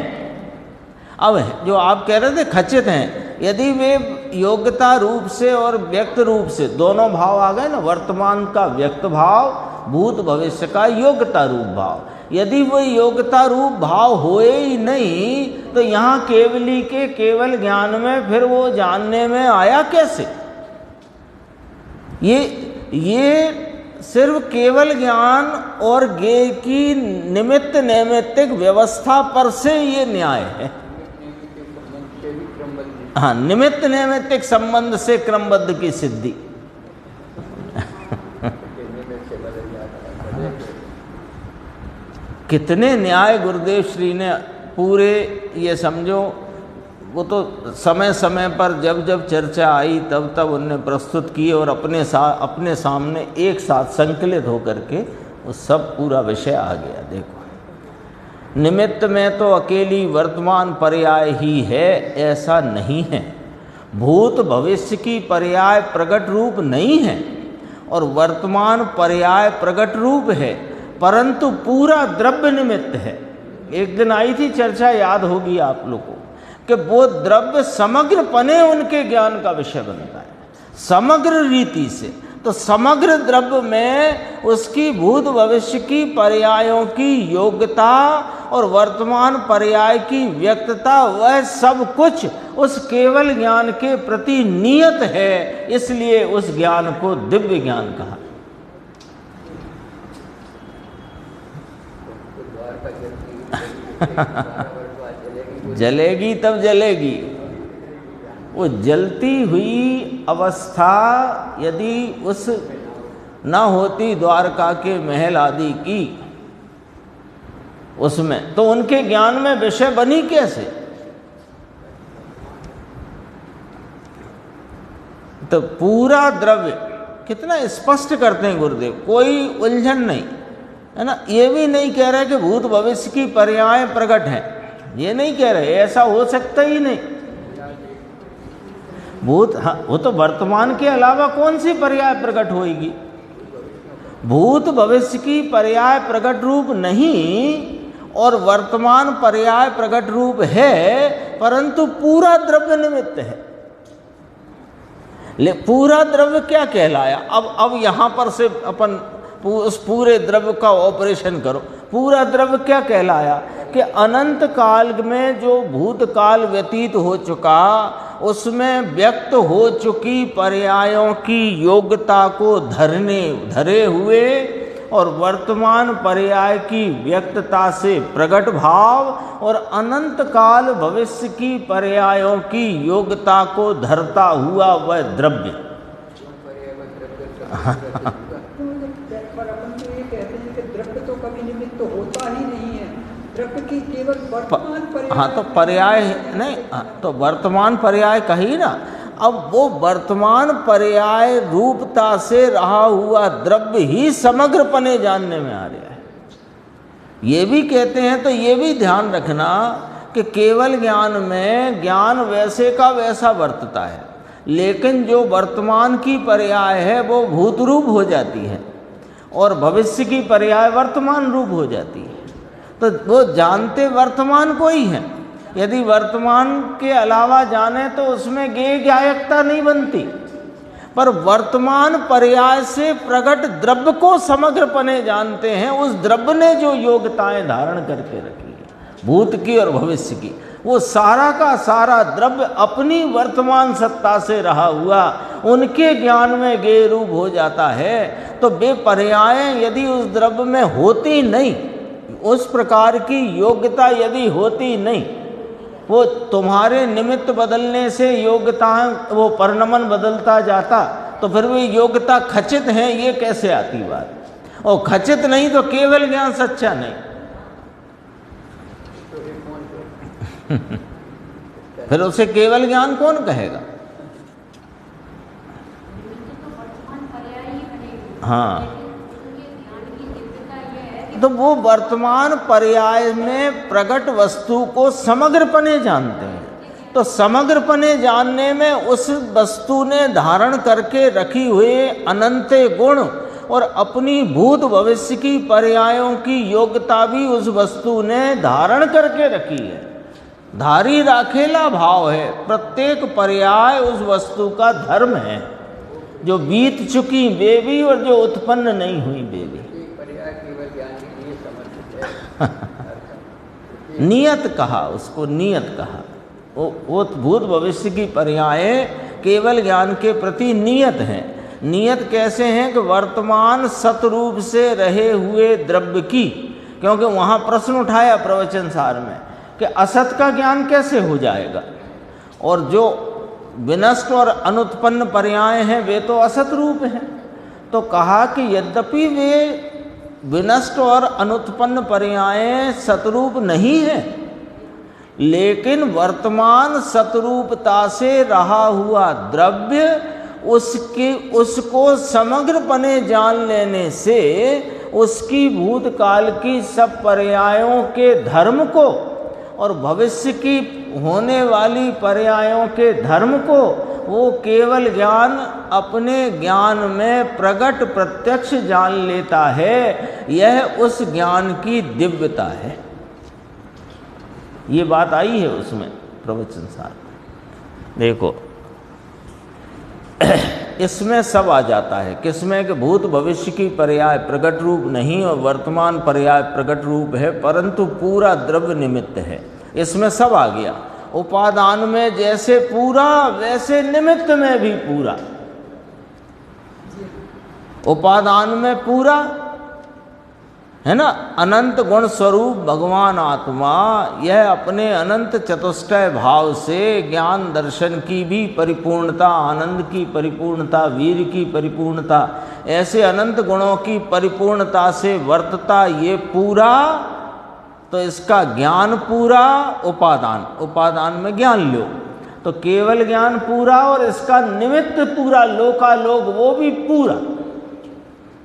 अब जो आप कह रहे थे खचित हैं, यदि वे योग्यता रूप से और व्यक्त रूप से दोनों भाव आ गए ना, वर्तमान का व्यक्त भाव, भूत भविष्य का योग्यता रूप भाव, यदि वो योग्यता रूप भाव होए ही नहीं तो यहाँ केवली के केवल ज्ञान में फिर वो जानने में आया कैसे। ये सिर्फ केवल ज्ञान और ज्ञेय की निमित्त नैमित्तिक व्यवस्था पर से ये न्याय है। हाँ, निमित्त नैमित्तिक संबंध से क्रमबद्ध की सिद्धि। कितने न्याय गुरुदेव श्री ने पूरे, ये समझो वो तो समय समय पर जब जब चर्चा आई तब तब उनने प्रस्तुत किए और अपने सामने एक साथ संकलित होकर के वो सब पूरा विषय आ गया। देखो, निमित्त में तो अकेली वर्तमान पर्याय ही है ऐसा नहीं है, भूत भविष्य की पर्याय प्रकट रूप नहीं है और वर्तमान पर्याय प्रकट रूप है, परंतु पूरा द्रव्य निमित्त है। एक दिन आई थी चर्चा, याद होगी आप लोगों को, कि वो द्रव्य समग्र पने उनके ज्ञान का विषय बनता है, समग्र रीति से। तो समग्र द्रव्य में उसकी भूत भविष्य की पर्यायों की योग्यता और वर्तमान पर्याय की व्यक्तता, वह सब कुछ उस केवल ज्ञान के प्रति नियत है, इसलिए उस ज्ञान को दिव्य ज्ञान कहा। जलेगी तब जलेगी। वो जलती हुई अवस्था यदि उस न होती द्वारका के महल आदि की उसमें, तो उनके ज्ञान में विषय बनी कैसे। तो पूरा द्रव्य कितना स्पष्ट करते हैं गुरुदेव, कोई उलझन नहीं है ना। ये भी नहीं कह रहे कि भूत भविष्य की पर्याय प्रकट हैं, ये नहीं कह रहे, ऐसा हो सकता ही नहीं। हाँ, वो तो वर्तमान के अलावा कौन सी पर्याय प्रकट होगी। भूत भविष्य की पर्याय प्रकट रूप नहीं, और वर्तमान पर्याय प्रकट रूप है, परंतु पूरा द्रव्य निमित्त है। पूरा द्रव्य क्या कहलाया? अब यहाँ पर से अपन उस पूरे द्रव्य का ऑपरेशन करो। पूरा द्रव्य क्या कहलाया कि अनंत काल में जो भूतकाल व्यतीत हो चुका, उसमें व्यक्त हो चुकी पर्यायों की योग्यता को धरे हुए और वर्तमान पर्याय की व्यक्तता से प्रकट भाव और अनंत काल भविष्य की पर्यायों की योग्यता को धरता हुआ वह द्रव्य। पर अपन तो ये कहते हैं कि द्रव्य तो कभी निमित्त होता ही नहीं है, द्रव्य की केवल वर्तमान पर्याय। हाँ, तो पर्याय नहीं, तो वर्तमान पर्याय कही ना। अब वो वर्तमान पर्याय रूपता से रहा हुआ द्रव्य ही समग्रपने जानने में आ रहा है। ये भी कहते हैं, तो ये भी ध्यान रखना कि केवल ज्ञान में ज्ञान वैसे का वैसा वर्तता है, लेकिन जो वर्तमान की पर्याय है वो भूत रूप हो जाती है और भविष्य की पर्याय वर्तमान रूप हो जाती है। तो वो जानते वर्तमान को ही है। यदि वर्तमान के अलावा जाने तो उसमें ज्ञेय ज्ञायकता नहीं बनती, पर वर्तमान पर्याय से प्रकट द्रव्य को समग्रपने जानते हैं। उस द्रव्य ने जो योग्यताएं धारण करके रखी है भूत की और भविष्य की, वो सारा का सारा द्रव्य अपनी वर्तमान सत्ता से रहा हुआ उनके ज्ञान में ज्ञेय रूप हो जाता है। तो वे पर्यायें यदि उस द्रव्य में होती नहीं, उस प्रकार की योग्यता यदि होती नहीं, वो तुम्हारे निमित्त बदलने से योग्यता वो परिणमन बदलता जाता, तो फिर वो योग्यता खचित है, ये कैसे आती बात? और खचित नहीं तो केवल ज्ञान सच्चा नहीं। फिर उसे केवल ज्ञान कौन कहेगा? हाँ, तो वो वर्तमान पर्याय में प्रकट वस्तु को समग्रपने जानते हैं। तो समग्रपने जानने में उस वस्तु ने धारण करके रखी हुए अनंत गुण और अपनी भूत भविष्य की पर्यायों की योग्यता भी उस वस्तु ने धारण करके रखी है। धारी राखेला भाव है, प्रत्येक पर्याय उस वस्तु का धर्म है, जो बीत चुकी वे भी और जो उत्पन्न नहीं हुई वे भी। नियत कहा उसको, नियत कहा। वो भूत भविष्य की पर्याय केवल ज्ञान के प्रति नियत हैं। नियत कैसे हैं कि वर्तमान सतरूप से रहे हुए द्रव्य की, क्योंकि वहाँ प्रश्न उठाया प्रवचन सार में कि असत का ज्ञान कैसे हो जाएगा, और जो विनष्ट और अनुत्पन्न पर्याय हैं वे तो असत रूप हैं। तो कहा कि यद्यपि वे विनष्ट और अनुत्पन्न पर्याय सतरूप नहीं है, लेकिन वर्तमान सतरूपता से रहा हुआ द्रव्य उसको समग्रपने जान लेने से उसकी भूतकाल की सब पर्यायों के धर्म को और भविष्य की होने वाली पर्यायों के धर्म को वो केवल ज्ञान अपने ज्ञान में प्रकट प्रत्यक्ष जान लेता है। यह उस ज्ञान की दिव्यता है। ये बात आई है उसमें प्रवचन सार। देखो इसमें सब आ जाता है, किसमें कि भूत भविष्य की पर्याय प्रकट रूप नहीं और वर्तमान पर्याय प्रकट रूप है, परंतु पूरा द्रव्य निमित्त है। इसमें सब आ गया। उपादान में जैसे पूरा वैसे निमित्त में भी पूरा। उपादान में पूरा है ना, अनंत गुण स्वरूप भगवान आत्मा, यह अपने अनंत चतुष्टय भाव से ज्ञान दर्शन की भी परिपूर्णता, आनंद की परिपूर्णता, वीर की परिपूर्णता, ऐसे अनंत गुणों की परिपूर्णता से वर्तता ये पूरा। तो इसका ज्ञान पूरा, उपादान में ज्ञान लो तो केवल ज्ञान पूरा, और इसका निमित्त पूरा लोकालोक वो भी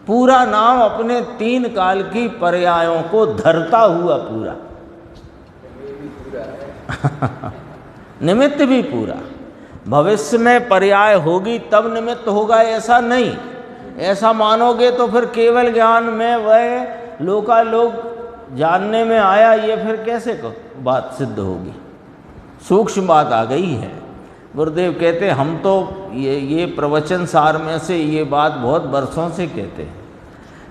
पूरा नाम अपने तीन काल की पर्यायों को धरता हुआ पूरा। निमित्त भी पूरा। भविष्य में पर्याय होगी तब निमित्त होगा ऐसा नहीं। ऐसा मानोगे तो फिर केवल ज्ञान में वह लोकालोक जानने में आया, ये फिर कैसे बात सिद्ध होगी? सूक्ष्म बात आ गई है। गुरुदेव कहते हम तो ये प्रवचन सार में से ये बात बहुत वर्षों से कहते हैं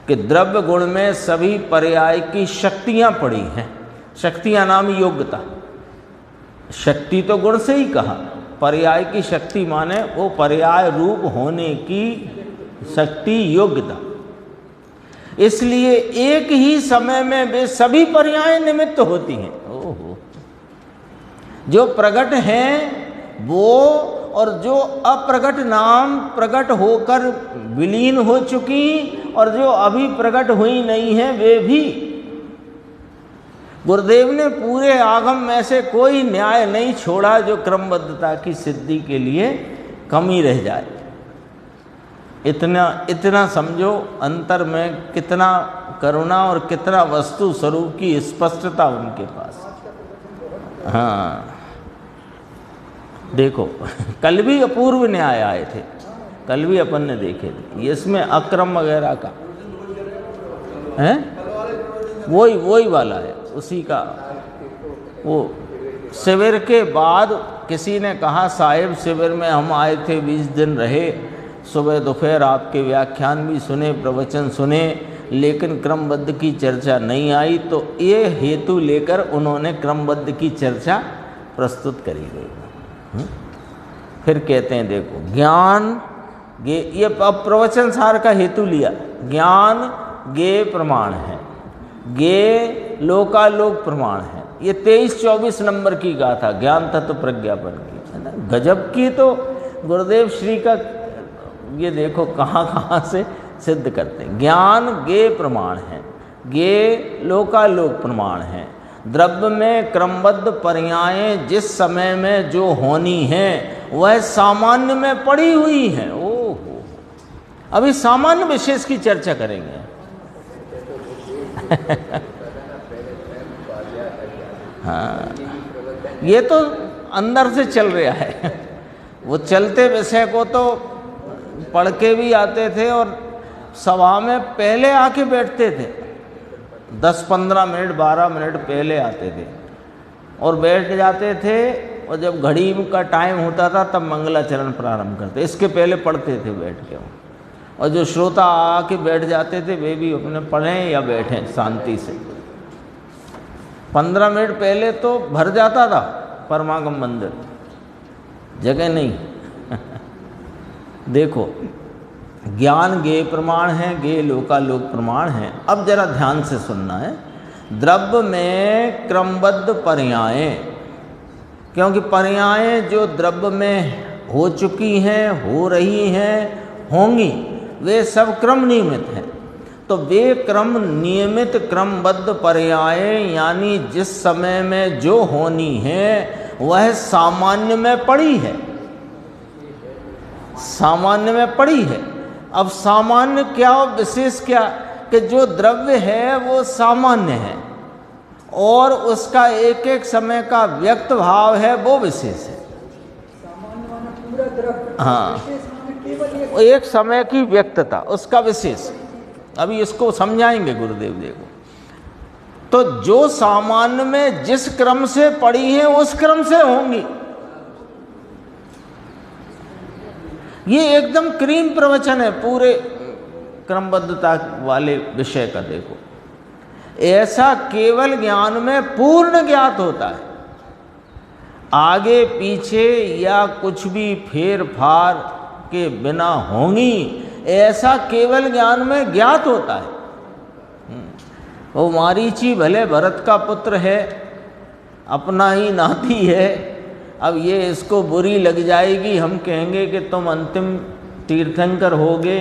कि द्रव्य गुण में सभी पर्याय की शक्तियाँ पड़ी हैं। शक्तियाँ नाम योग्यता, शक्ति तो गुण से ही कहा, पर्याय की शक्ति माने वो पर्याय रूप होने की शक्ति, योग्यता। इसलिए एक ही समय में वे सभी पर्याय निमित्त होती हैं। ओहो, जो प्रकट हैं वो और जो अप्रकट नाम प्रकट होकर विलीन हो चुकी और जो अभी प्रकट हुई नहीं है वे भी। गुरुदेव ने पूरे आगम में से कोई न्याय नहीं छोड़ा जो क्रमबद्धता की सिद्धि के लिए कमी रह जाए। इतना समझो अंतर में कितना करुणा और कितना वस्तु स्वरूप की स्पष्टता उनके पास। हाँ देखो, कल भी अपूर्व न्याय आए थे, कल भी अपन ने देखे थे। इसमें अक्रम वगैरह का है, वही वाला है, उसी का। वो शिविर के बाद किसी ने कहा साहिब शिविर में हम आए थे, 20 दिन रहे, सुबह दोपहर आपके व्याख्यान भी सुने, प्रवचन सुने, लेकिन क्रमबद्ध की चर्चा नहीं आई। तो ये हेतु लेकर उन्होंने क्रमबद्ध की चर्चा प्रस्तुत करी गई। फिर कहते हैं देखो, ज्ञान गे, ये अब प्रवचन सार का हेतु लिया, ज्ञान गे प्रमाण है, गे लोकालोक प्रमाण है। ये 23-24 नंबर की गाथा ज्ञान तत्व प्रज्ञापन की है ना। गजब की तो गुरुदेव श्री का ये देखो कहाँ से सिद्ध करते हैं। ज्ञान गे प्रमाण है, गे लोकालोक प्रमाण है। द्रव्य में क्रमबद्ध पर्यायें जिस समय में जो होनी है वह सामान्य में पड़ी हुई है। ओहो, अभी सामान्य विशेष की चर्चा करेंगे। हाँ, ये तो अंदर से चल रहा है। वो चलते विषय को तो पढ़ के भी आते थे और सभा में पहले आके बैठते थे, 10-15 मिनट 12 मिनट पहले आते थे और बैठ जाते थे। और जब घड़ी का टाइम होता था तब मंगलाचरण प्रारंभ करते, इसके पहले पढ़ते थे बैठ के। और जो श्रोता आके बैठ जाते थे वे भी अपने पढ़ें या बैठें शांति से। 15 मिनट पहले तो भर जाता था परमागम मंदिर, जगह नहीं। देखो, ज्ञान गे प्रमाण है, गे लोकालोक प्रमाण है। अब जरा ध्यान से सुनना है। द्रव्य में क्रमबद्ध पर्यायें, क्योंकि पर्यायें जो द्रव्य में हो चुकी हैं, हो रही हैं, होंगी, वे सब क्रम नियमित हैं। तो वे क्रम नियमित क्रमबद्ध पर्यायें यानी जिस समय में जो होनी है वह सामान्य में पड़ी है, सामान्य में पड़ी है। अब सामान्य क्या और विशेष क्या? कि जो द्रव्य है वो सामान्य है और उसका एक एक समय का व्यक्त भाव है वो विशेष है। सामान्य माने पूरा द्रव्य, हाँ, विशेष माने केवल एक समय की व्यक्तता, उसका विशेष। अभी इसको समझाएंगे गुरुदेव। देखो, तो जो सामान्य में जिस क्रम से पड़ी है उस क्रम से होंगी। ये एकदम क्रीम प्रवचन है पूरे क्रमबद्धता वाले विषय का। देखो, ऐसा केवल ज्ञान में पूर्ण ज्ञात होता है, आगे पीछे या कुछ भी फेर फार के बिना होंगी, ऐसा केवल ज्ञान में ज्ञात होता है। वो मारीची भले भरत का पुत्र है, अपना ही नाती है, अब ये इसको बुरी लग जाएगी, हम कहेंगे कि तुम अंतिम तीर्थंकर होगे,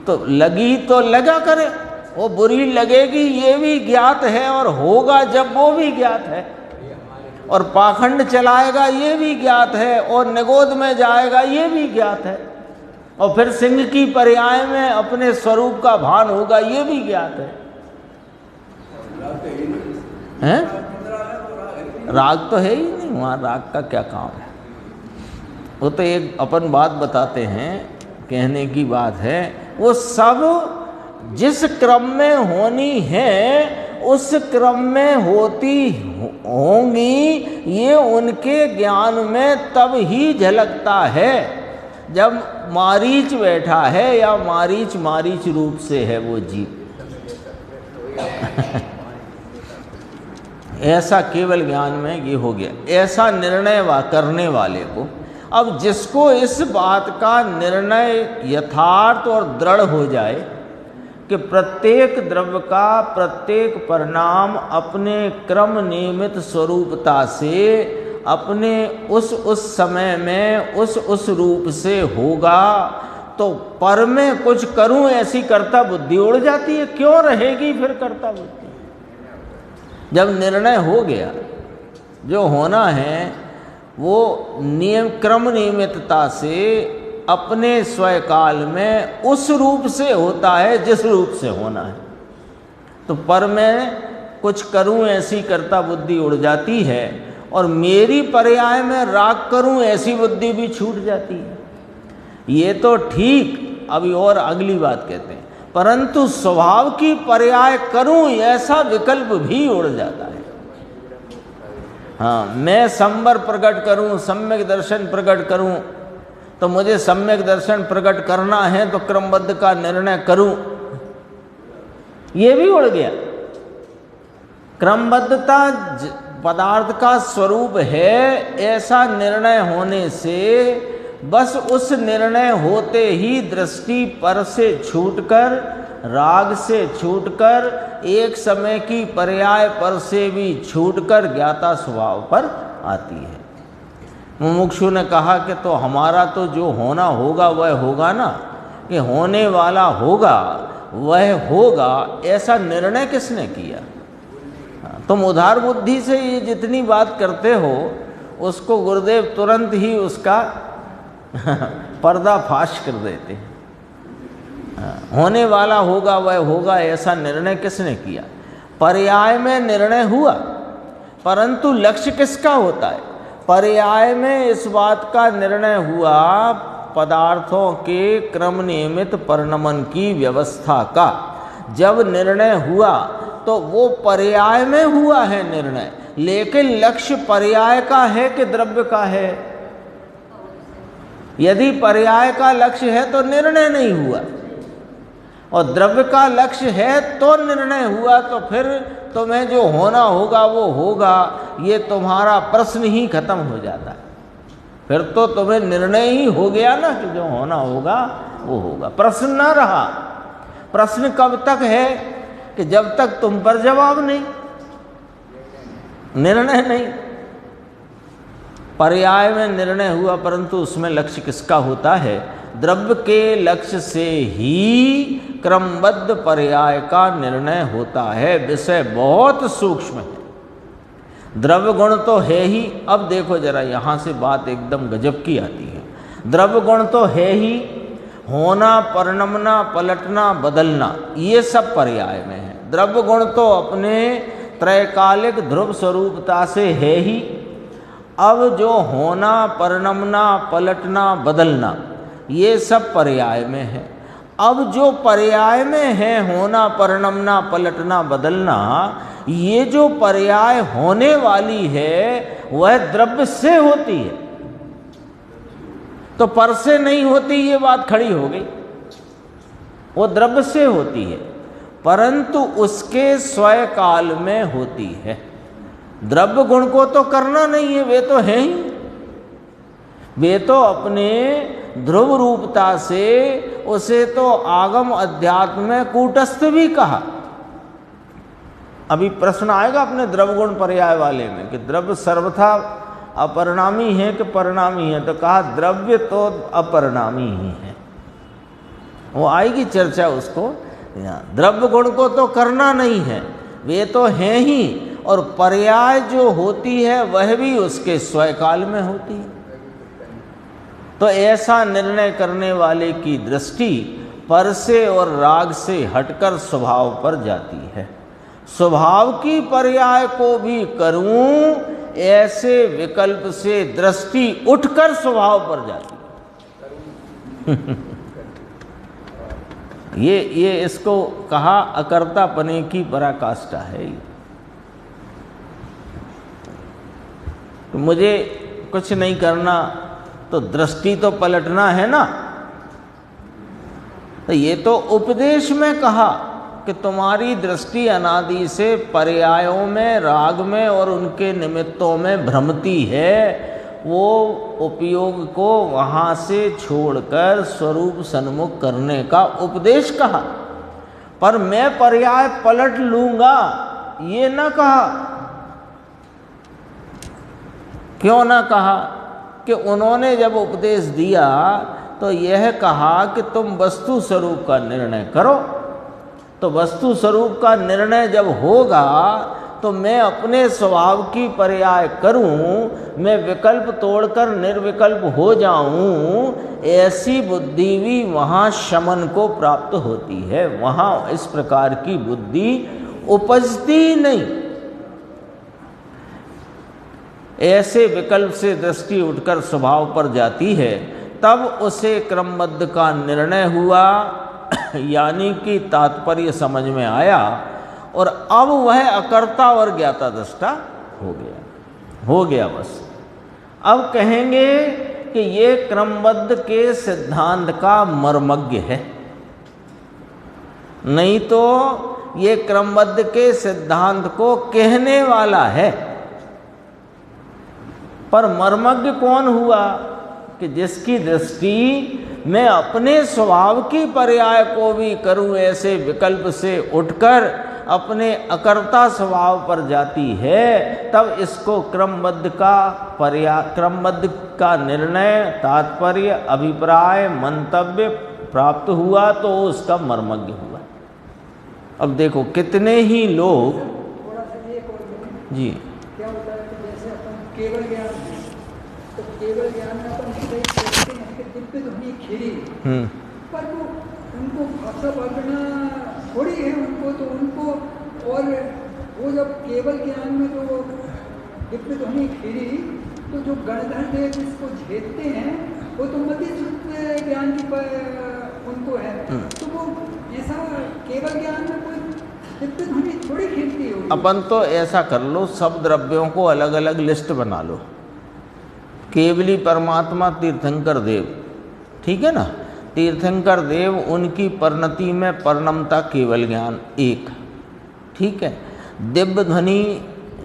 तो लगी तो लगा करे, वो बुरी लगेगी ये भी ज्ञात है, और होगा जब वो भी ज्ञात है, और पाखंड चलाएगा ये भी ज्ञात है, और निगोद में जाएगा ये भी ज्ञात है, और फिर सिंह की पर्याय में अपने स्वरूप का भान होगा ये भी ज्ञात है। हैं? राग तो है ही नहीं, वहाँ राग का क्या काम है। वो तो एक अपन बात बताते हैं, कहने की बात है, वो सब जिस क्रम में होनी है उस क्रम में होती होंगी, ये उनके ज्ञान में तब ही झलकता है जब मारीच बैठा है या मारीच मारीच रूप से है वो जीव। ऐसा केवल ज्ञान में ये हो गया, ऐसा निर्णय करने वाले को। अब जिसको इस बात का निर्णय यथार्थ और दृढ़ हो जाए कि प्रत्येक द्रव्य का प्रत्येक परिणाम अपने क्रम नियमित स्वरूपता से अपने उस समय में उस रूप से होगा, तो पर में कुछ करूं ऐसी कर्ता बुद्धि उड़ जाती है। क्यों रहेगी फिर कर्ता बुद्धि? जब निर्णय हो गया, जो होना है वो क्रम नियमितता से अपने स्वकाल में उस रूप से होता है जिस रूप से होना है। तो पर में कुछ करूं ऐसी कर्ता बुद्धि उड़ जाती है, और मेरी पर्याय में राग करूं ऐसी बुद्धि भी छूट जाती है। ये तो ठीक, अभी और अगली बात कहते हैं, परंतु स्वभाव की पर्याय करूं ऐसा विकल्प भी उड़ जाता है। हाँ, मैं संवर प्रकट करूं, सम्यक दर्शन प्रकट करूं, तो मुझे सम्यक दर्शन प्रकट करना है तो क्रमबद्ध का निर्णय करूं, ये भी उड़ गया। क्रमबद्धता पदार्थ का स्वरूप है, ऐसा निर्णय होने से बस उस निर्णय होते ही दृष्टि पर से छूटकर, राग से छूटकर, एक समय की पर्याय पर से भी छूटकर ज्ञाता स्वभाव पर आती है। मुमुक्षु ने कहा कि तो हमारा तो जो होना होगा वह होगा ना, कि होने वाला होगा वह होगा, ऐसा निर्णय किसने किया? तुम उधार बुद्धि से ये जितनी बात करते हो उसको गुरुदेव तुरंत ही उसका पर्दाफाश कर देते हैं। होने वाला होगा वह होगा, ऐसा निर्णय किसने किया? पर्याय में निर्णय हुआ, परंतु लक्ष्य किसका होता है? पर्याय में इस बात का निर्णय हुआ पदार्थों के क्रम नियमित परिणमन की व्यवस्था का। जब निर्णय हुआ तो वो पर्याय में हुआ है निर्णय, लेकिन लक्ष्य पर्याय का है कि द्रव्य का है? यदि पर्याय का लक्ष्य है तो निर्णय नहीं हुआ, और द्रव्य का लक्ष्य है तो निर्णय हुआ। तो फिर तुम्हें जो होना होगा वो होगा, ये तुम्हारा प्रश्न ही खत्म हो जाता है। फिर तो तुम्हें निर्णय ही हो गया ना कि जो होना होगा वो होगा, प्रश्न ना रहा। प्रश्न कब तक है? कि जब तक तुम पर जवाब नहीं, निर्णय नहीं। पर्याय में निर्णय हुआ, परंतु उसमें लक्ष्य किसका होता है? द्रव्य के लक्ष्य से ही क्रमबद्ध पर्याय का निर्णय होता है। विषय बहुत सूक्ष्म है। द्रव्य गुण तो है ही। अब देखो जरा, यहाँ से बात एकदम गजब की आती है। द्रव्य गुण तो है ही, होना, परिणमना, पलटना, बदलना, ये सब पर्याय में है। द्रव्य गुण तो अपने त्रैकालिक ध्रुव स्वरूपता से है ही। अब जो होना, परिणमना, पलटना, बदलना, ये सब पर्याय में है। अब जो पर्याय में है, होना, परिणमना, पलटना, बदलना, ये जो पर्याय होने वाली है वह द्रव्य से होती है, तो पर से नहीं होती, ये बात खड़ी हो गई। वो द्रव्य से होती है, परंतु उसके स्वयं काल में होती है। द्रव्य गुण को तो करना नहीं है, वे तो हैं ही। वे तो अपने ध्रुव रूपता से, उसे तो आगम अध्यात्म में कूटस्थ भी कहा। अभी प्रश्न आएगा अपने द्रव्य गुण पर्याय वाले में कि द्रव्य सर्वथा अपरिणामी है कि परिणामी है, तो कहा द्रव्य तो अपरिणामी ही है। वो आएगी चर्चा उसको। द्रव्य गुण को तो करना नहीं है, वे तो हैं ही, और पर्याय जो होती है वह भी उसके स्वकाल में होती है। तो ऐसा निर्णय करने वाले की दृष्टि पर से और राग से हटकर स्वभाव पर जाती है। स्वभाव की पर्याय को भी करूं, ऐसे विकल्प से दृष्टि उठकर स्वभाव पर जाती है। ये इसको कहा अकर्तापने की पराकाष्ठा है। ये तो मुझे कुछ नहीं करना, तो दृष्टि तो पलटना है ना। तो ये तो उपदेश में कहा कि तुम्हारी दृष्टि अनादि से पर्यायों में, राग में और उनके निमित्तों में भ्रमती है, वो उपयोग को वहाँ से छोड़कर स्वरूप सन्मुख करने का उपदेश कहा। पर मैं पर्याय पलट लूँगा ये न कहा। क्यों न कहा? कि उन्होंने जब उपदेश दिया तो यह कहा कि तुम वस्तु स्वरूप का निर्णय करो। तो वस्तु स्वरूप का निर्णय जब होगा तो मैं अपने स्वभाव की पर्याय करूं, मैं विकल्प तोड़कर निर्विकल्प हो जाऊं, ऐसी बुद्धि भी वहाँ शमन को प्राप्त होती है। वहाँ इस प्रकार की बुद्धि उपजती नहीं। ऐसे विकल्प से दृष्टि उठकर स्वभाव पर जाती है, तब उसे क्रमबद्ध का निर्णय हुआ, यानी कि तात्पर्य समझ में आया, और अब वह अकर्ता और ज्ञाता दृष्टा हो गया बस। अब कहेंगे कि ये क्रमबद्ध के सिद्धांत का मर्मज्ञ है, नहीं तो ये क्रमबद्ध के सिद्धांत को कहने वाला है। पर मर्मज्ञ कौन हुआ? कि जिसकी दृष्टि मैं अपने स्वभाव की पर्याय को भी करूं, ऐसे विकल्प से उठकर अपने अकर्ता स्वभाव पर जाती है, तब इसको क्रमबद्ध का निर्णय, तात्पर्य, अभिप्राय, मंतव्य प्राप्त हुआ, तो उसका मर्मज्ञ हुआ। अब देखो कितने ही लोग थोड़ा सा एक और बोलूं। जी क्या होता है कि जैसे अपन केवल ज्ञान है, तो केवल ज्ञान में अपन कई कहते हैं कि दिव्य ध्वनि खिली, पर वो उनको भाषा वर्णना थोड़ी है उनको, तो उनको, और वो जब केवल ज्ञान में जो दिव्य ध्वनि खिली, तो जो गणधर देव इसको झेलते हैं वो तो मति ज्ञान की उनको है। तो वो ऐसा केवल ज्ञान में कोई दिव्य ध्वनि थोड़ी खिलती होगी। अपन तो ऐसा कर लो, सब द्रव्यों को अलग अलग लिस्ट बना लो। केवली परमात्मा तीर्थंकर देव, ठीक है ना। तीर्थंकर देव, उनकी परिणति में परिणमता केवल ज्ञान एक, ठीक है। दिव्य ध्वनि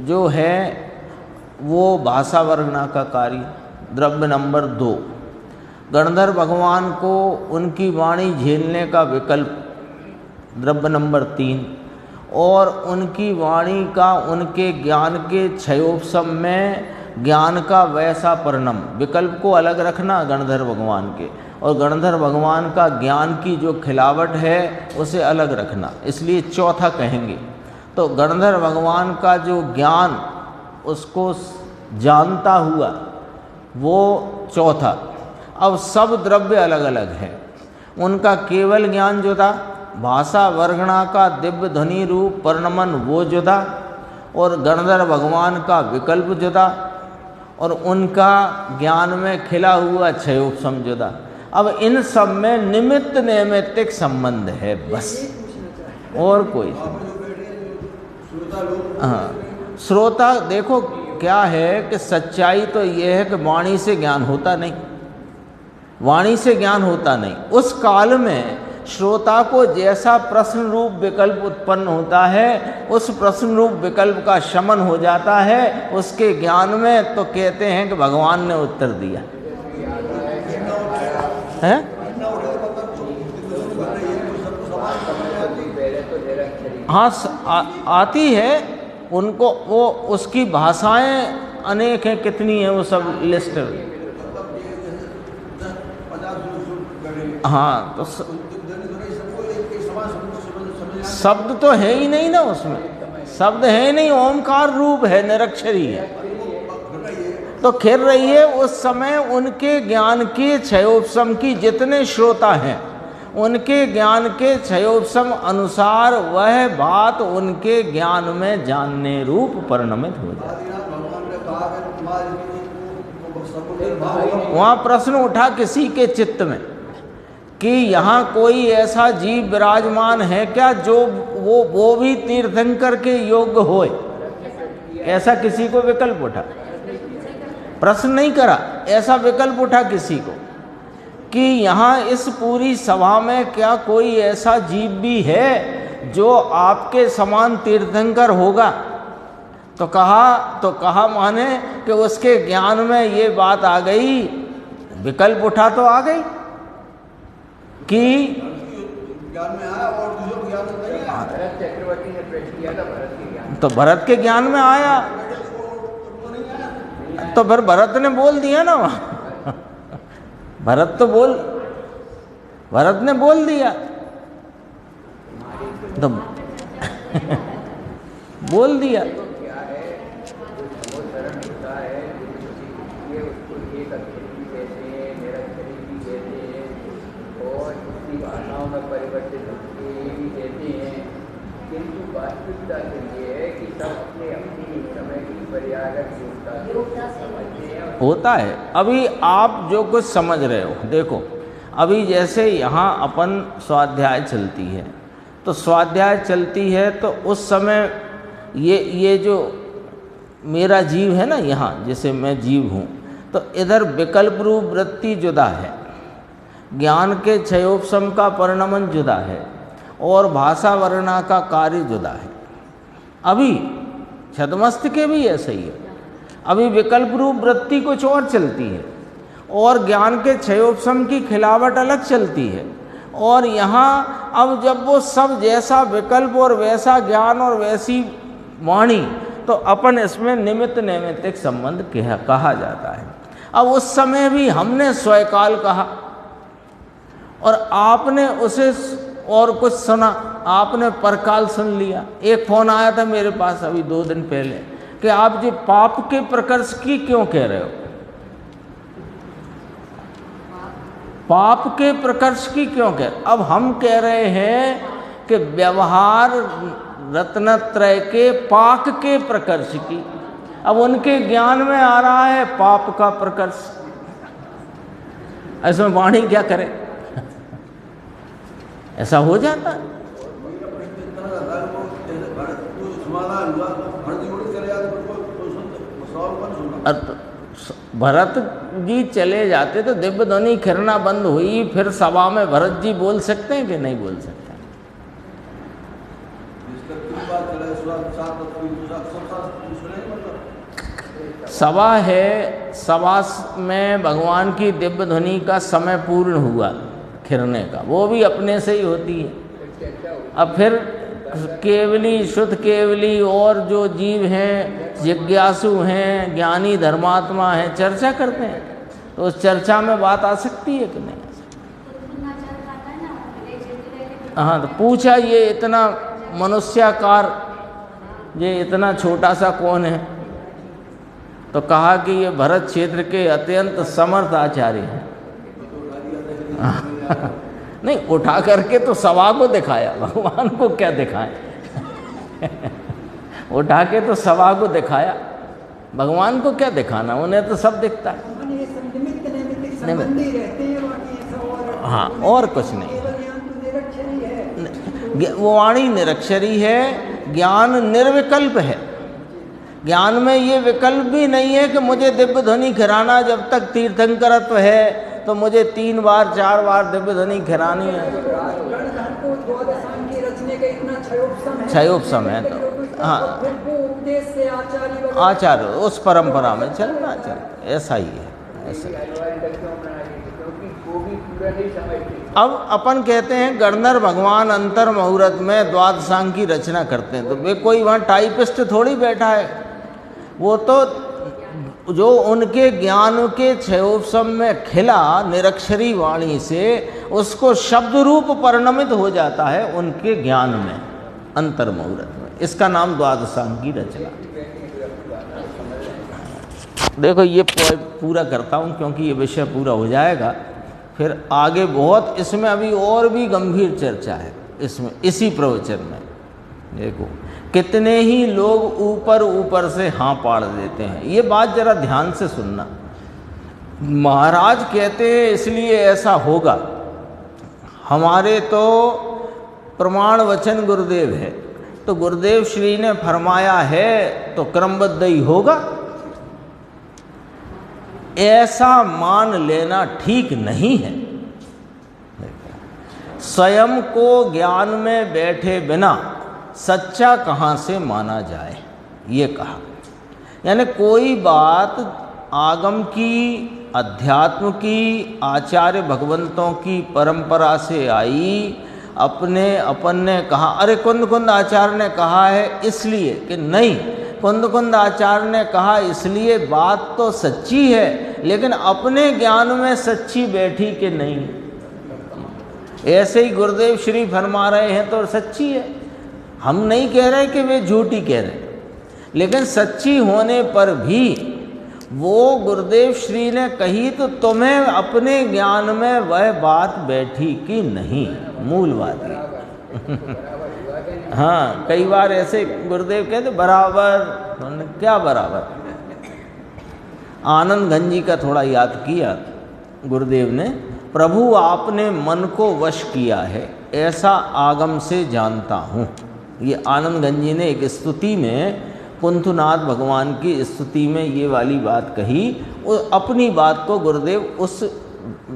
जो है वो भाषा वर्णना का कार्य, द्रव्य नंबर 2। गणधर भगवान को उनकी वाणी झेलने का विकल्प, द्रव्य नंबर 3। और उनकी वाणी का उनके ज्ञान के क्षयोपशम में ज्ञान का वैसा परिणाम, विकल्प को अलग रखना गणधर भगवान के, और गणधर भगवान का ज्ञान की जो खिलावट है उसे अलग रखना, इसलिए चौथा कहेंगे। तो गणधर भगवान का जो ज्ञान उसको जानता हुआ वो चौथा। अब सब द्रव्य अलग अलग है, उनका केवल ज्ञान जुदा, भाषा वर्णना का दिव्य ध्वनि रूप परिणमन वो जुदा, और गणधर भगवान का विकल्प जुदा, और उनका ज्ञान में खिला हुआ क्षयोपशम जुदा। अब इन सब में निमित्त नैमित्तिक संबंध है बस, और कोई हाँ। श्रोता देखो क्या है कि सच्चाई तो ये है कि वाणी से ज्ञान होता नहीं, वाणी से ज्ञान होता नहीं। उस काल में श्रोता को जैसा प्रश्न रूप विकल्प उत्पन्न होता है, उस प्रश्न रूप विकल्प का शमन हो जाता है उसके ज्ञान में, तो कहते हैं कि भगवान ने उत्तर दिया है। हाँ आती है उनको, वो उसकी भाषाएं अनेक हैं, कितनी हैं वो सब लिस्ट। हाँ तो शब्द तो है ही नहीं ना उसमें, शब्द है ही नहीं, ओमकार रूप है, निरक्षरी है। तो खेल रही है उस समय उनके ज्ञान के क्षयोपशम की, जितने श्रोता हैं उनके ज्ञान के क्षयोपशम अनुसार वह बात उनके ज्ञान में जानने रूप परिणमित हो जाती है। वहाँ प्रश्न उठा किसी के चित्त में कि यहाँ कोई ऐसा जीव विराजमान है क्या जो वो भी तीर्थंकर के योग्य होए। ऐसा किसी को विकल्प उठा, प्रश्न नहीं करा, ऐसा विकल्प उठा किसी को कि यहाँ इस पूरी सभा में क्या कोई ऐसा जीव भी है जो आपके समान तीर्थंकर होगा। तो कहा माने कि उसके ज्ञान में ये बात आ गई, विकल्प उठा तो आ गई कि ज्ञान में आया और दूसरों ज्ञान में नहीं आया। भरत चक्रवर्ती ने प्रश्न किया था भरत के ज्ञान, तो भरत के ज्ञान में आया, तो फिर भरत ने बोल दिया ना वहाँ। भरत ने बोल दिया, तो बोल दिया। क्या है जो धर्म होता है ये उसको एक अक्षरी भी कहते हैं, निरक्षरी भी कहते हैं और दूसरी भाषाओं में परिवर्तित होते भी कहते हैं, किंतु वास्तविकता तो ये है कि सब अपने अपनी समय की पर्यागत योग्यता से समझते हैं। होता है। अभी आप जो कुछ समझ रहे हो, देखो अभी जैसे यहाँ अपन स्वाध्याय चलती है, तो स्वाध्याय चलती है तो उस समय ये जो मेरा जीव है ना, यहाँ जैसे मैं जीव हूँ, तो इधर विकल्प रूप वृत्ति जुदा है, ज्ञान के क्षयोपशम का परिणमन जुदा है और भाषा वर्णा का कार्य जुदा है। अभी छद्मस्त के भी ऐसा ही है, अभी विकल्प रूप वृत्ति कुछ और चलती है और ज्ञान के क्षयोपशम की खिलावट अलग चलती है। और यहाँ अब जब वो सब जैसा विकल्प और वैसा ज्ञान और वैसी वाणी, तो अपन इसमें निमित्त नैमित्तिक संबंध कहा जाता है। अब उस समय भी हमने स्वयकाल कहा और आपने उसे और कुछ सुना, आपने परकाल सुन लिया। एक फ़ोन आया था मेरे पास अभी 2 दिन पहले कि आप जो पाप के प्रकर्ष की क्यों कह रहे हो, पाप के प्रकर्ष की क्यों कह। अब हम कह रहे हैं कि व्यवहार रत्नत्रय के पाक के प्रकर्ष की। अब उनके ज्ञान में आ रहा है पाप का प्रकर्ष, ऐसे में वाणी क्या करे। ऐसा हो जाता है। भरत जी चले जाते तो दिव्य ध्वनि खिरना बंद हुई, फिर सभा में भरत जी बोल सकते हैं कि नहीं बोल सकते? सभा है, सभा में भगवान की दिव्य ध्वनि का समय पूर्ण हुआ खिरने का, वो भी अपने से ही होती है। अब फिर केवली, शुद्ध केवली और जो जीव हैं, जिज्ञासु हैं, ज्ञानी धर्मात्मा हैं, चर्चा करते हैं, तो उस चर्चा में बात आ सकती है कि नहीं? हाँ, तो पूछा ये इतना मनुष्याकार, ये इतना छोटा सा कौन है? तो कहा कि ये भरत क्षेत्र के अत्यंत समर्थ आचार्य हैं। नहीं, उठा करके तो सभा को दिखाया, भगवान को क्या दिखाएं? उठा के तो सभा को दिखाया, भगवान को क्या दिखाना, उन्हें तो सब दिखता है। हाँ, और कुछ नहीं। वो वाणी निरक्षरी है, ज्ञान निर्विकल्प है। ज्ञान में ये विकल्प भी नहीं है कि मुझे दिव्य ध्वनि खिराना, जब तक तीर्थंकरत्व है तो मुझे 3 बार 4 बार दिव्य ध्वनि खिरानी है। क्षयोपशम है तो हाँ, आचार्य उस परंपरा में चलना चाहिए, ऐसा ही है, ऐसा ही। अब अपन कहते हैं गणधर भगवान अंतर मुहूर्त में द्वादशांग की रचना करते हैं, तो वे कोई वहाँ टाइपिस्ट थोड़ी बैठा है, वो तो जो उनके ज्ञान के क्षयोपशम में खिला निरक्षरी वाणी से उसको शब्द रूप परिणमित हो जाता है उनके ज्ञान में अंतर मुहूर्त में। इसका नाम द्वादशांग की रचना। देखो ये पूरा करता हूँ क्योंकि ये विषय पूरा हो जाएगा, फिर आगे बहुत इसमें अभी और भी गंभीर चर्चा है इसमें, इसी प्रवचन में। देखो कितने ही लोग ऊपर ऊपर से हाँ पाड़ देते हैं, ये बात जरा ध्यान से सुनना। महाराज कहते हैं इसलिए ऐसा होगा, हमारे तो प्रमाण वचन गुरुदेव है, तो गुरुदेव श्री ने फरमाया है तो क्रमबद्ध ही होगा, ऐसा मान लेना ठीक नहीं है। स्वयं को ज्ञान में बैठे बिना सच्चा कहाँ से माना जाए, ये कहा। यानी कोई बात आगम की, अध्यात्म की, आचार्य भगवंतों की परंपरा से आई, अपन ने कहा अरे कुंद कुंद आचार्य ने कहा है इसलिए, कि नहीं, कुंद कुंद आचार्य ने कहा इसलिए बात तो सच्ची है, लेकिन अपने ज्ञान में सच्ची बैठी कि नहीं। ऐसे ही गुरुदेव श्री फरमा रहे हैं तो सच्ची है, हम नहीं कह रहे कि वे झूठी कह रहे, लेकिन सच्ची होने पर भी वो गुरुदेव श्री ने कही तो तुम्हें अपने ज्ञान में वह बात बैठी कि नहीं, मूल बात है। हाँ, कई बार ऐसे गुरुदेव कहते बराबर, क्या बराबर। आनंद गंजी का थोड़ा याद किया गुरुदेव ने, प्रभु आपने मन को वश किया है ऐसा आगम से जानता हूँ। ये आनंद गंजी ने एक स्तुति में, कुंथुनाथ भगवान की स्तुति में ये वाली बात कही। वो अपनी बात को गुरुदेव उस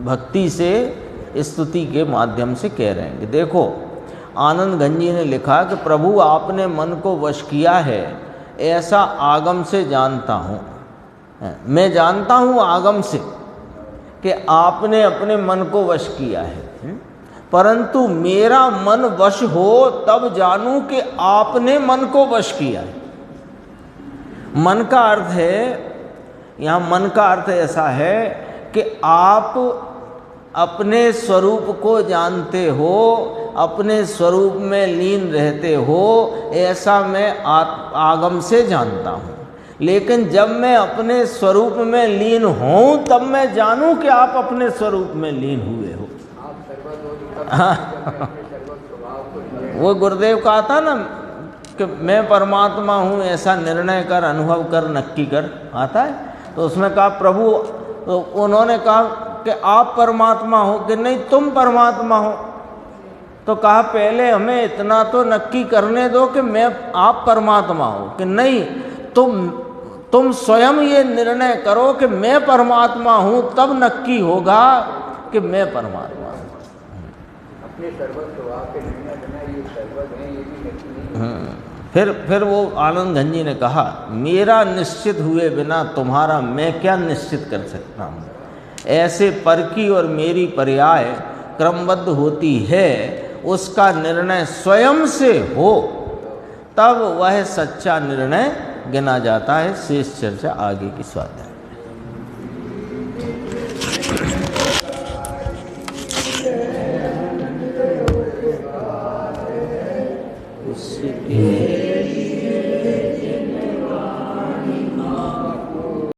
भक्ति से, स्तुति के माध्यम से कह रहे हैं कि देखो, आनंद गंजी ने लिखा कि प्रभु आपने मन को वश किया है ऐसा आगम से जानता हूँ। मैं जानता हूँ आगम से कि आपने अपने मन को वश किया है, परंतु मेरा मन वश हो तब जानूं कि आपने मन को वश किया है। मन का अर्थ है, यहाँ मन का अर्थ ऐसा है कि आप अपने स्वरूप को जानते हो, अपने स्वरूप में लीन रहते हो, ऐसा मैं आगम से जानता हूँ। लेकिन जब मैं अपने स्वरूप में लीन हूँ तब मैं जानूं कि आप अपने स्वरूप में लीन हुए हो। वो गुरुदेव कहा था ना कि मैं परमात्मा हूँ ऐसा निर्णय कर, अनुभव कर, नक्की कर, आता है। तो उसमें कहा प्रभु, तो उन्होंने कहा कि आप परमात्मा हो कि नहीं तुम परमात्मा हो। तो कहा पहले हमें इतना तो नक्की करने दो कि मैं, आप परमात्मा हो कि नहीं, तुम स्वयं ये निर्णय करो कि मैं परमात्मा हूँ, तब नक्की होगा कि मैं परमात्मा हूँ। अपने सर्वस्व आपके निर्णय बना, ये सर्वस्व है, ये भी नक्की नहीं। फिर वो आनंद गंजी ने कहा मेरा निश्चित हुए बिना तुम्हारा मैं क्या निश्चित कर सकता हूँ। ऐसे पर की और मेरी पर्याय क्रमबद्ध होती है, उसका निर्णय स्वयं से हो तब वह सच्चा निर्णय गिना जाता है। शेष चर्चा आगे की स्वाध्याय। उसके